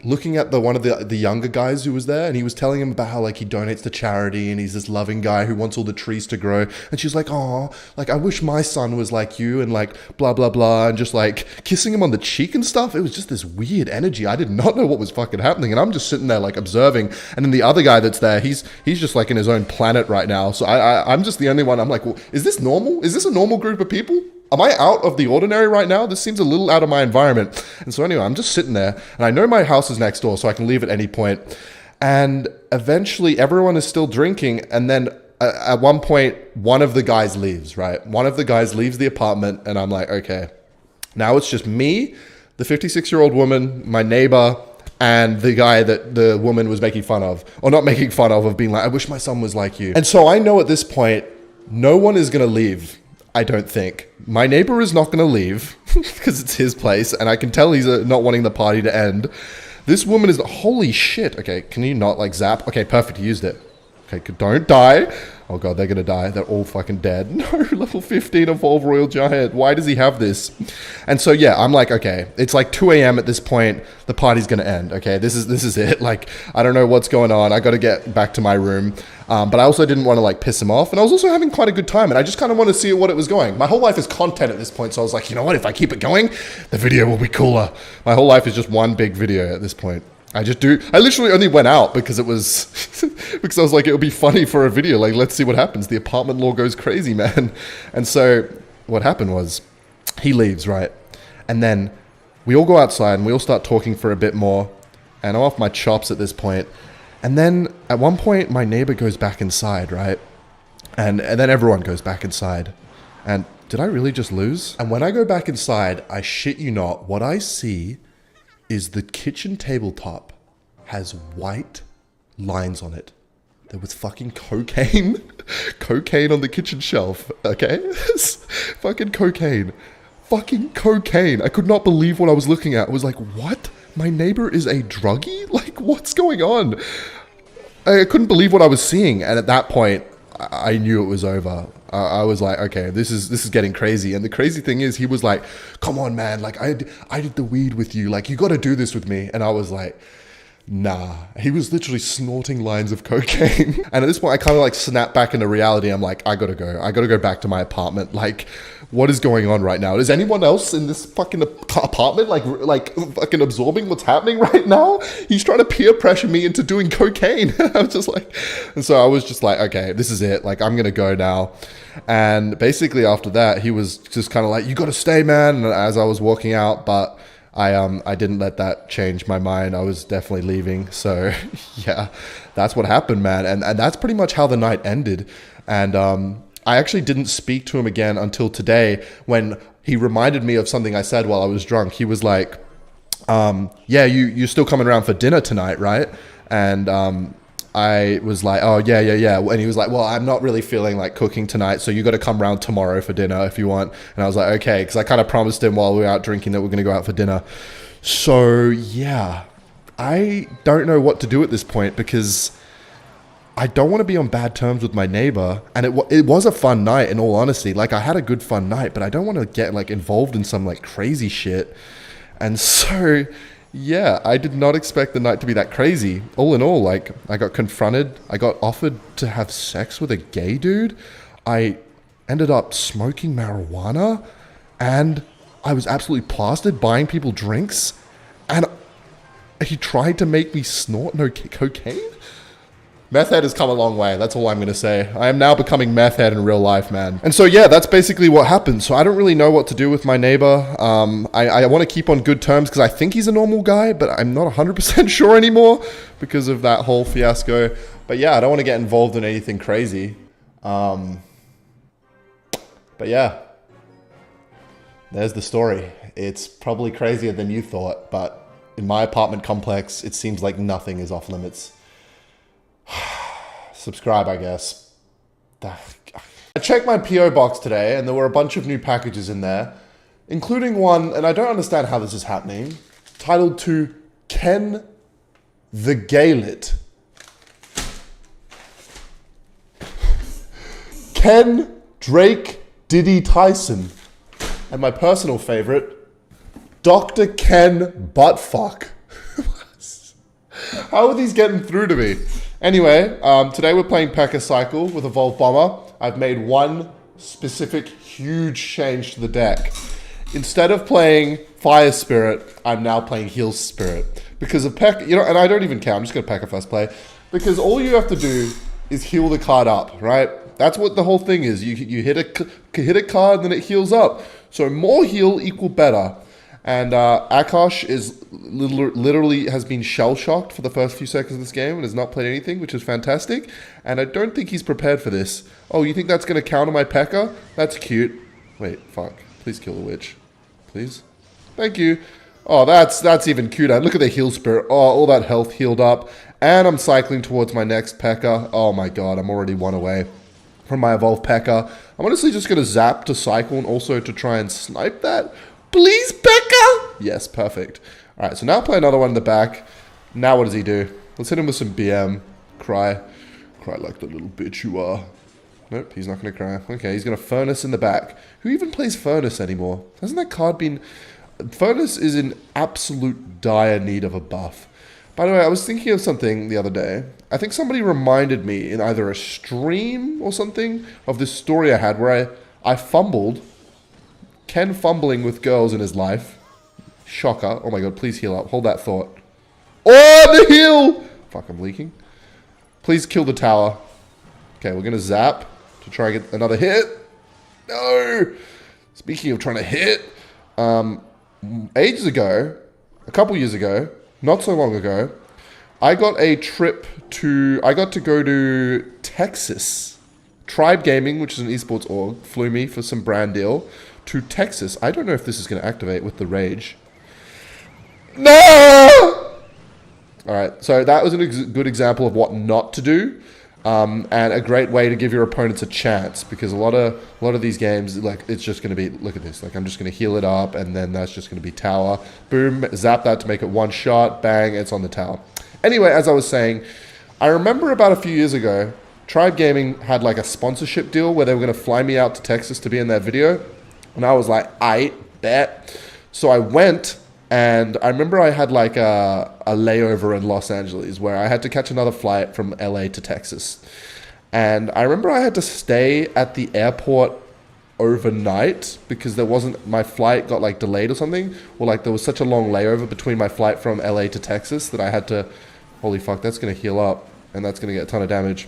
looking at one of the younger guys who was there, and he was telling him about how like he donates to charity, and he's this loving guy who wants all the trees to grow. And she's like, oh, like, I wish my son was like you, and like blah blah blah, and just like kissing him on the cheek and stuff. It was just this weird energy. I did not know what was fucking happening, and I'm just sitting there like observing. And then the other guy that's there, he's just like in his own planet right now. So I'm just the only one. I'm like, well, is this normal? Is this a normal group of people? Am I out of the ordinary right now? This seems a little out of my environment. And so anyway, I'm just sitting there, and I know my house is next door, so I can leave at any point. And eventually everyone is still drinking. And then at one point, one of the guys leaves, right? One of the guys leaves the apartment, and I'm like, okay, now it's just me, the 56-year-old woman, my neighbor, and the guy that the woman was making fun of, or not making fun of being like, I wish my son was like you. And so I know at this point, no one is going to leave. I don't think. My neighbor is not going to leave because it's his place, and I can tell he's not wanting the party to end. This woman is, holy shit. Okay, can you not like zap? Okay, perfect, he used it. Okay, don't die. Oh god, they're gonna die. They're all fucking dead. No, level 15 Evolve Royal Giant. Why does he have this? And so yeah, I'm like, okay, it's like 2 a.m. at this point. The party's gonna end. Okay, this is it. Like, I don't know what's going on. I got to get back to my room. But I also didn't want to like piss him off, and I was also having quite a good time, and I just kind of want to see what it was going. My whole life is content at this point, so I was like, you know what? If I keep it going, the video will be cooler. My whole life is just one big video at this point. I literally only went out because it was, because I was like, it would be funny for a video. Like, let's see what happens. The apartment law goes crazy, man. And so what happened was he leaves, right? And then we all go outside and we all start talking for a bit more. And I'm off my chops at this point. And then at one point, my neighbor goes back inside, right? And then everyone goes back inside. And did I really just lose? And when I go back inside, I shit you not, what I see is the kitchen tabletop has white lines on it. There was fucking cocaine. Cocaine on the kitchen shelf, okay? Fucking cocaine. Fucking cocaine. I could not believe what I was looking at. I was like, what? My neighbor is a druggie? Like, what's going on? I couldn't believe what I was seeing. And at that point, I knew it was over. I was like, okay, this is getting crazy. And the crazy thing is, he was like, come on, man. Like, I did the weed with you. Like, you got to do this with me. And I was like, nah. He was literally snorting lines of cocaine. And at this point, I kind of like snapped back into reality. I'm like, I got to go back to my apartment. Like, what is going on right now? Is anyone else in this fucking apartment like fucking absorbing what's happening right now? He's trying to peer pressure me into doing cocaine. I was just like, and so I was just like, okay, this is it. Like, I'm gonna go now. And basically after that, he was just kind of like, you got to stay, man. And as I was walking out, but I didn't let that change my mind. I was definitely leaving. So yeah, that's what happened, man. And that's pretty much how the night ended. And I actually didn't speak to him again until today, when he reminded me of something I said while I was drunk. He was like, yeah, you're still coming around for dinner tonight, right? And I was like, oh, yeah. And he was like, well, I'm not really feeling like cooking tonight, so you got to come around tomorrow for dinner if you want. And I was like, okay, because I kind of promised him while we were out drinking that we're going to go out for dinner. So yeah, I don't know what to do at this point because I don't want to be on bad terms with my neighbor. And it was a fun night, in all honesty. Like, I had a good fun night, but I don't want to get, like, involved in some, like, crazy shit. And so, yeah, I did not expect the night to be that crazy. All in all, like, I got confronted. I got offered to have sex with a gay dude. I ended up smoking marijuana. And I was absolutely plastered buying people drinks. And he tried to make me snort cocaine? Meth head has come a long way. That's all I'm going to say. I am now becoming meth head in real life, man. And so, yeah, that's basically what happened. So I don't really know what to do with my neighbor. I want to keep on good terms because I think he's a normal guy, but I'm not 100% sure anymore because of that whole fiasco. But yeah, I don't want to get involved in anything crazy. But yeah, there's the story. It's probably crazier than you thought, but in my apartment complex, it seems like nothing is off limits. Subscribe, I guess. I checked my PO box today and there were a bunch of new packages in there, including one, and I don't understand how this is happening, titled to Ken the Gaylit. Ken Drake Diddy Tyson. And my personal favorite, Dr. Ken Buttfuck. How are these getting through to me? Anyway, today we're playing P.E.K.K.A. Cycle with Evolved Bomber. I've made one specific huge change to the deck. Instead of playing Fire Spirit, I'm now playing Heal Spirit. Because of P.E.K.K.A, you know, and I don't even care, I'm just going to P.E.K.K.A first play. Because all you have to do is heal the card up, right? That's what the whole thing is. You hit a card, then it heals up. So more heal equal better. And Akash is literally has been shell-shocked for the first few seconds of this game and has not played anything, which is fantastic. And I don't think he's prepared for this. Oh, you think that's going to counter my P.E.K.K.A? That's cute. Wait, fuck. Please kill the witch. Please. Thank you. Oh, that's even cuter. Look at the heal spirit. Oh, all that health healed up. And I'm cycling towards my next P.E.K.K.A. Oh my god, I'm already one away from my evolved P.E.K.K.A. I'm honestly just going to zap to cycle and also to try and snipe that. Please, P.E.K.K.A! Yes, perfect. Alright, so now play another one in the back. Now what does he do? Let's hit him with some BM. Cry. Cry like the little bitch you are. Nope, he's not going to cry. Okay, he's going to Furnace in the back. Who even plays Furnace anymore? Hasn't that card been... Furnace is in absolute dire need of a buff. By the way, I was thinking of something the other day. I think somebody reminded me in either a stream or something of this story I had where I fumbled. Ken fumbling with girls in his life. Shocker. Oh my god, please heal up. Hold that thought. Oh, the heal! Fuck, I'm leaking. Please kill the tower. Okay, we're going to zap to try and get another hit. No! Speaking of trying to hit, ages ago, a couple years ago, not so long ago, I got to go to Texas. Tribe Gaming, which is an esports org, flew me for some brand deal to Texas. I don't know if this is going to activate with the rage. No! Alright, so that was a good example of what not to do. And a great way to give your opponents a chance, because a lot of these games, like, it's just going to be, look at this, like, I'm just going to heal it up, and then that's just going to be tower. Boom, zap that to make it one shot, bang, it's on the tower. Anyway, as I was saying, I remember about a few years ago, Tribe Gaming had like a sponsorship deal where they were going to fly me out to Texas to be in that video. And I was like, I bet. So I went, and I remember I had like a layover in Los Angeles where I had to catch another flight from LA to Texas. And I remember I had to stay at the airport overnight because my flight got like delayed or something. Or like there was such a long layover between my flight from LA to Texas that I had to, holy fuck, that's going to heal up and that's going to get a ton of damage.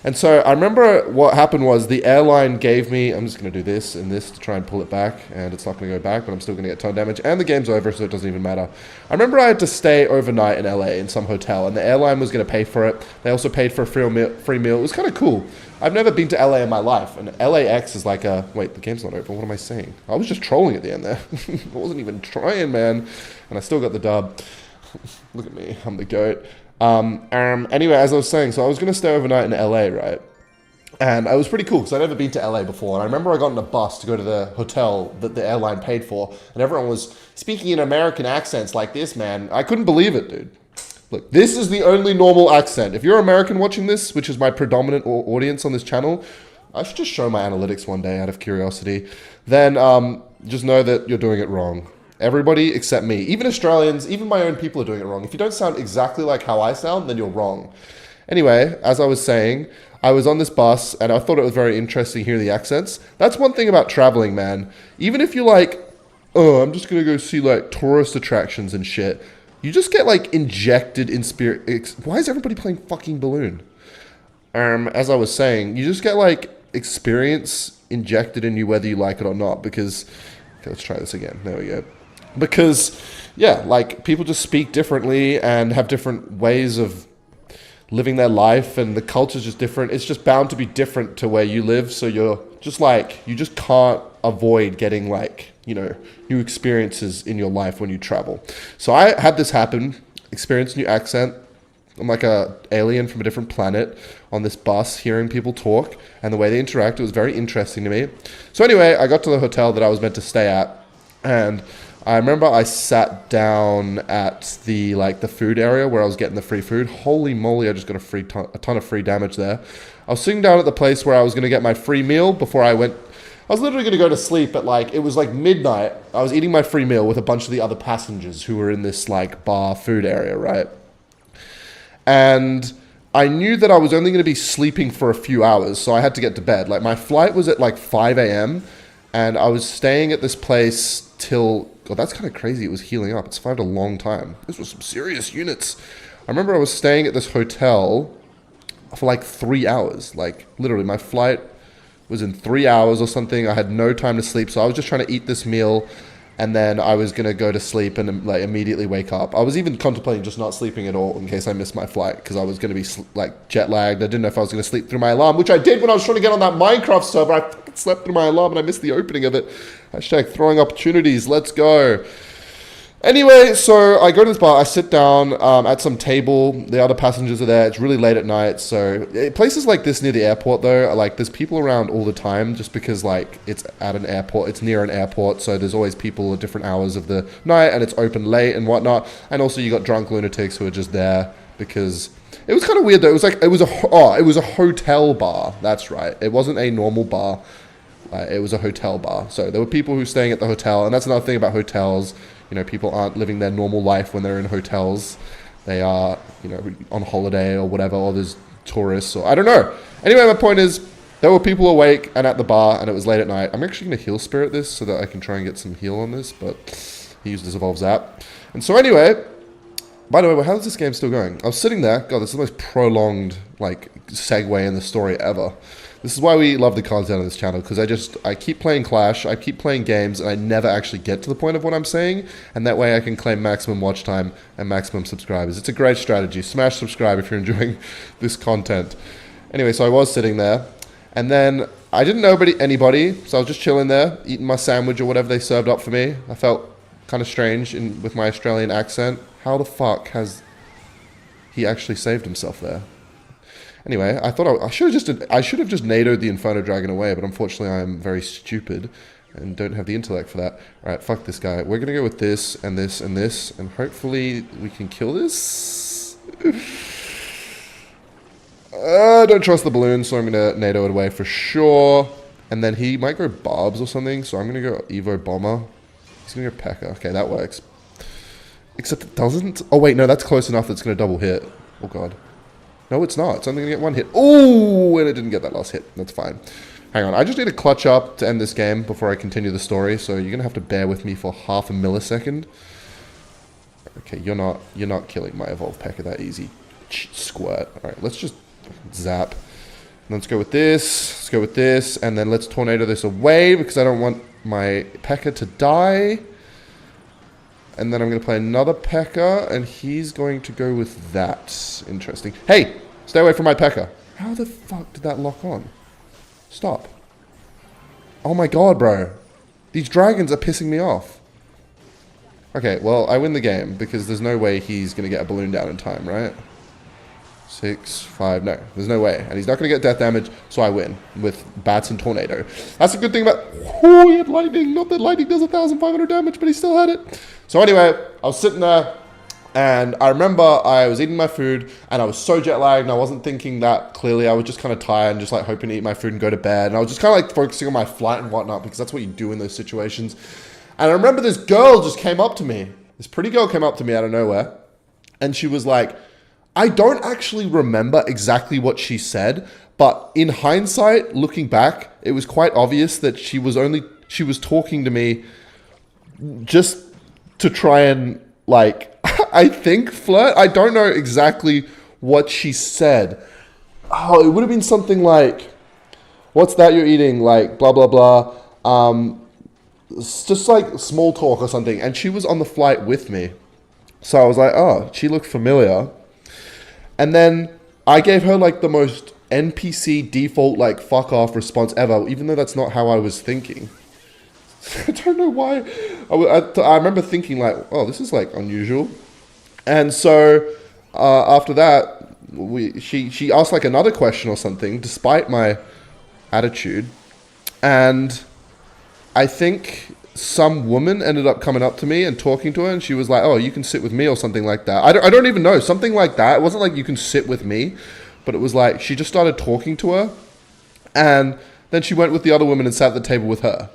And so I remember what happened was the airline gave me, I'm just going to do this and this to try and pull it back, and it's not going to go back, but I'm still going to get a ton of damage, and the game's over, so it doesn't even matter. I remember I had to stay overnight in LA in some hotel, and the airline was going to pay for it. They also paid for a free meal. It was kind of cool. I've never been to LA in my life, and LAX is like a, wait, the game's not over, what am I saying? I was just trolling at the end there. I wasn't even trying, man, and I still got the dub. Look at me, I'm the GOAT. Anyway, as I was saying, so I was going to stay overnight in LA, right? And it was pretty cool because I'd never been to LA before. And I remember I got on a bus to go to the hotel that the airline paid for. And everyone was speaking in American accents like this, man. I couldn't believe it, dude. Look, this is the only normal accent. If you're American watching this, which is my predominant audience on this channel, I should just show my analytics one day out of curiosity. Then just know that you're doing it wrong. Everybody except me. Even Australians, even my own people are doing it wrong. If you don't sound exactly like how I sound, then you're wrong. Anyway, as I was saying, I was on this bus and I thought it was very interesting hearing the accents. That's one thing about traveling, man. Even if you're like, oh, I'm just going to go see like tourist attractions and shit, you just get like injected in spirit. Why is everybody playing fucking balloon? As I was saying, you just get like experience injected in you whether you like it or not, because, okay, let's try this again. There we go. Because, yeah, like people just speak differently and have different ways of living their life, and the culture's just different. It's just bound to be different to where you live. So you're just like, you just can't avoid getting like, you know, new experiences in your life when you travel. So I had this happen, experienced new accent. I'm like a alien from a different planet on this bus, hearing people talk and the way they interact. It was very interesting to me. So anyway, I got to the hotel that I was meant to stay at, and I remember I sat down at the food area where I was getting the free food. Holy moly, I just got a ton of free damage there. I was sitting down at the place where I was going to get my free meal before I went. I was literally going to go to sleep at it was like midnight. I was eating my free meal with a bunch of the other passengers who were in this like bar food area, right? And I knew that I was only going to be sleeping for a few hours, so I had to get to bed. Like my flight was at like 5 a.m. and I was staying at this place till, God, that's kind of crazy. It was healing up. It's survived a long time. This was some serious units. I remember I was staying at this hotel for like 3 hours. Like literally my flight was in 3 hours or something. I had no time to sleep, so I was just trying to eat this meal, and then I was gonna go to sleep and like immediately wake up. I was even contemplating just not sleeping at all in case I missed my flight, because I was gonna be like jet lagged. I didn't know if I was gonna sleep through my alarm, which I did when I was trying to get on that Minecraft server. I fucking slept through my alarm and I missed the opening of it. Hashtag throwing opportunities. Let's go. Anyway, so I go to this bar, I sit down at some table, the other passengers are there, it's really late at night, so places like this near the airport though, like there's people around all the time, just because like it's at an airport, it's near an airport, so there's always people at different hours of the night, and it's open late and whatnot, and also you got drunk lunatics who are just there, because it was kind of weird though. It was like, it was a hotel bar, that's right, it wasn't a normal bar, it was a hotel bar, so there were people who were staying at the hotel, and that's another thing about hotels. You know, people aren't living their normal life when they're in hotels. They are, you know, on holiday or whatever, or there's tourists, or I don't know. Anyway, my point is, there were people awake and at the bar, and it was late at night. I'm actually going to heal spirit this so that I can try and get some heal on this, but he used this Evolve Zap. And so anyway, by the way, how is this game still going? I was sitting there. God, this is the most prolonged, like, segue in the story ever. This is why we love the content on this channel, because I keep playing Clash, I keep playing games, and I never actually get to the point of what I'm saying, and that way I can claim maximum watch time and maximum subscribers. It's a great strategy. Smash subscribe if you're enjoying this content. Anyway, so I was sitting there, and then I didn't know anybody, so I was just chilling there, eating my sandwich or whatever they served up for me. I felt kind of strange with my Australian accent. How the fuck has he actually saved himself there? Anyway, I thought I should have just NATO'd the Inferno Dragon away, but unfortunately I am very stupid and don't have the intellect for that. Alright, fuck this guy. We're gonna go with this and this and this, and hopefully we can kill this. I don't trust the balloon, so I'm gonna NATO it away for sure. And then he might go Barbs or something, so I'm gonna go Evo Bomber. He's gonna go P.E.K.K.A. Okay, that works. Except it doesn't. Oh wait, no, that's close enough that it's gonna double hit. Oh god. No, it's not. It's only going to get one hit. Oh, and it didn't get that last hit. That's fine. Hang on. I just need to clutch up to end this game before I continue the story. So you're going to have to bear with me for half a millisecond. Okay, you're not killing my Evolve P.E.K.K.A. that easy. Squirt. All right, let's just zap. Let's go with this. Let's go with this. And then let's tornado this away because I don't want my P.E.K.K.A. to die. And then I'm going to play another P.E.K.K.A. and he's going to go with that. Interesting. Hey, stay away from my P.E.K.K.A. How the fuck did that lock on? Stop. Oh my god, bro. These dragons are pissing me off. Okay, well, I win the game because there's no way he's going to get a balloon down in time, right? 6, 5, no, there's no way. And he's not going to get death damage, so I win with Bats and Tornado. That's a good thing about... Oh, he had lightning. Not that lightning does 1,500 damage, but he still had it. So anyway, I was sitting there, And I remember I was eating my food and I was so jet lagged and I wasn't thinking that clearly. I was just kind of tired and just like hoping to eat my food and go to bed. And I was just kind of like focusing on my flight and whatnot because that's what you do in those situations. And I remember this girl just came up to me. This pretty girl came up to me out of nowhere. And she was like, I don't actually remember exactly what she said, but in hindsight, looking back, it was quite obvious that she was talking to me just to try and like, I think flirt. I don't know exactly what she said. Oh, it would have been something like, what's that you're eating? Like, blah, blah, blah. It's just like small talk or something. And she was on the flight with me. So I was like, oh, she looked familiar. And then I gave her like the most NPC default, like fuck off response ever, even though that's not how I was thinking. I don't know why. I remember thinking like, oh, this is like unusual. And so after that, she asked like another question or something, despite my attitude. And I think some woman ended up coming up to me and talking to her, and she was like, oh, you can sit with me or something like that. I don't even know, something like that. It wasn't like you can sit with me, but it was like she just started talking to her, and then she went with the other woman and sat at the table with her.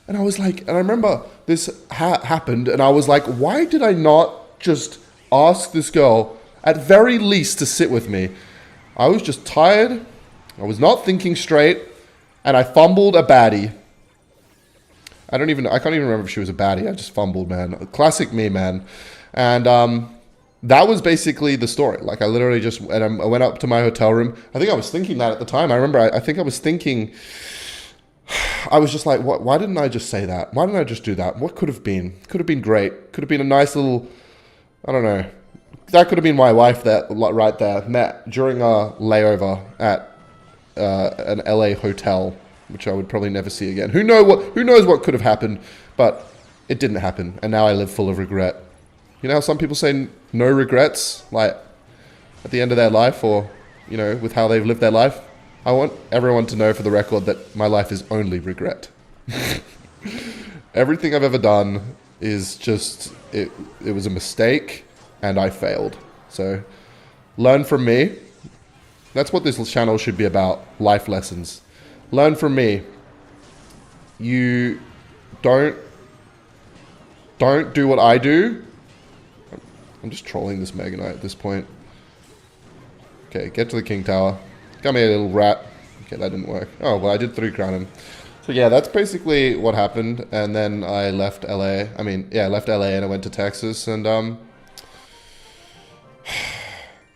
And I was like, and I remember this happened, and I was like, why did I not just ask this girl at very least to sit with me? I was just tired, I was not thinking straight, and I fumbled a baddie. I can't even remember if she was a baddie. I just fumbled, man. Classic me, man. And that was basically the story. Like I literally just, and I went up to my hotel room. I think I was thinking that at the time. I remember, I think I was thinking, I was just like, why didn't I just say that? Why didn't I just do that? What could have been? Could have been great. Could have been a nice little, I don't know. That could have been my wife that right there, met during a layover at an LA hotel, which I would probably never see again. Who knows what could have happened, but it didn't happen, and now I live full of regret. You know how some people say no regrets, like at the end of their life, or you know, with how they've lived their life? I want everyone to know for the record that my life is only regret. Everything I've ever done is just, it was a mistake, and I failed. So, learn from me. That's what this channel should be about, life lessons. Learn from me. You don't do what I do. I'm just trolling this Mega Knight at this point. Okay, get to the King Tower. Come here, little rat. Okay, that didn't work. Oh, well, I did 3 crown him. So yeah, that's basically what happened. And then I left LA. I left LA and I went to Texas and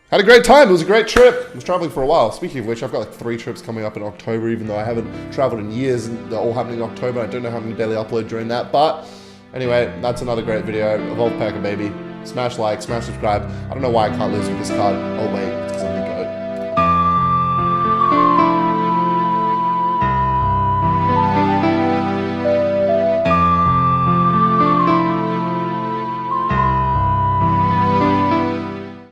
had a great time. It was a great trip. I was traveling for a while. Speaking of which, I've got like 3 trips coming up in October, even though I haven't traveled in years, and they're all happening in October. I don't know how many daily upload during that, but anyway, that's another great video. Evolve Packer, baby. Smash like, smash subscribe. I don't know why I can't lose with this card. Oh wait, it's 'cause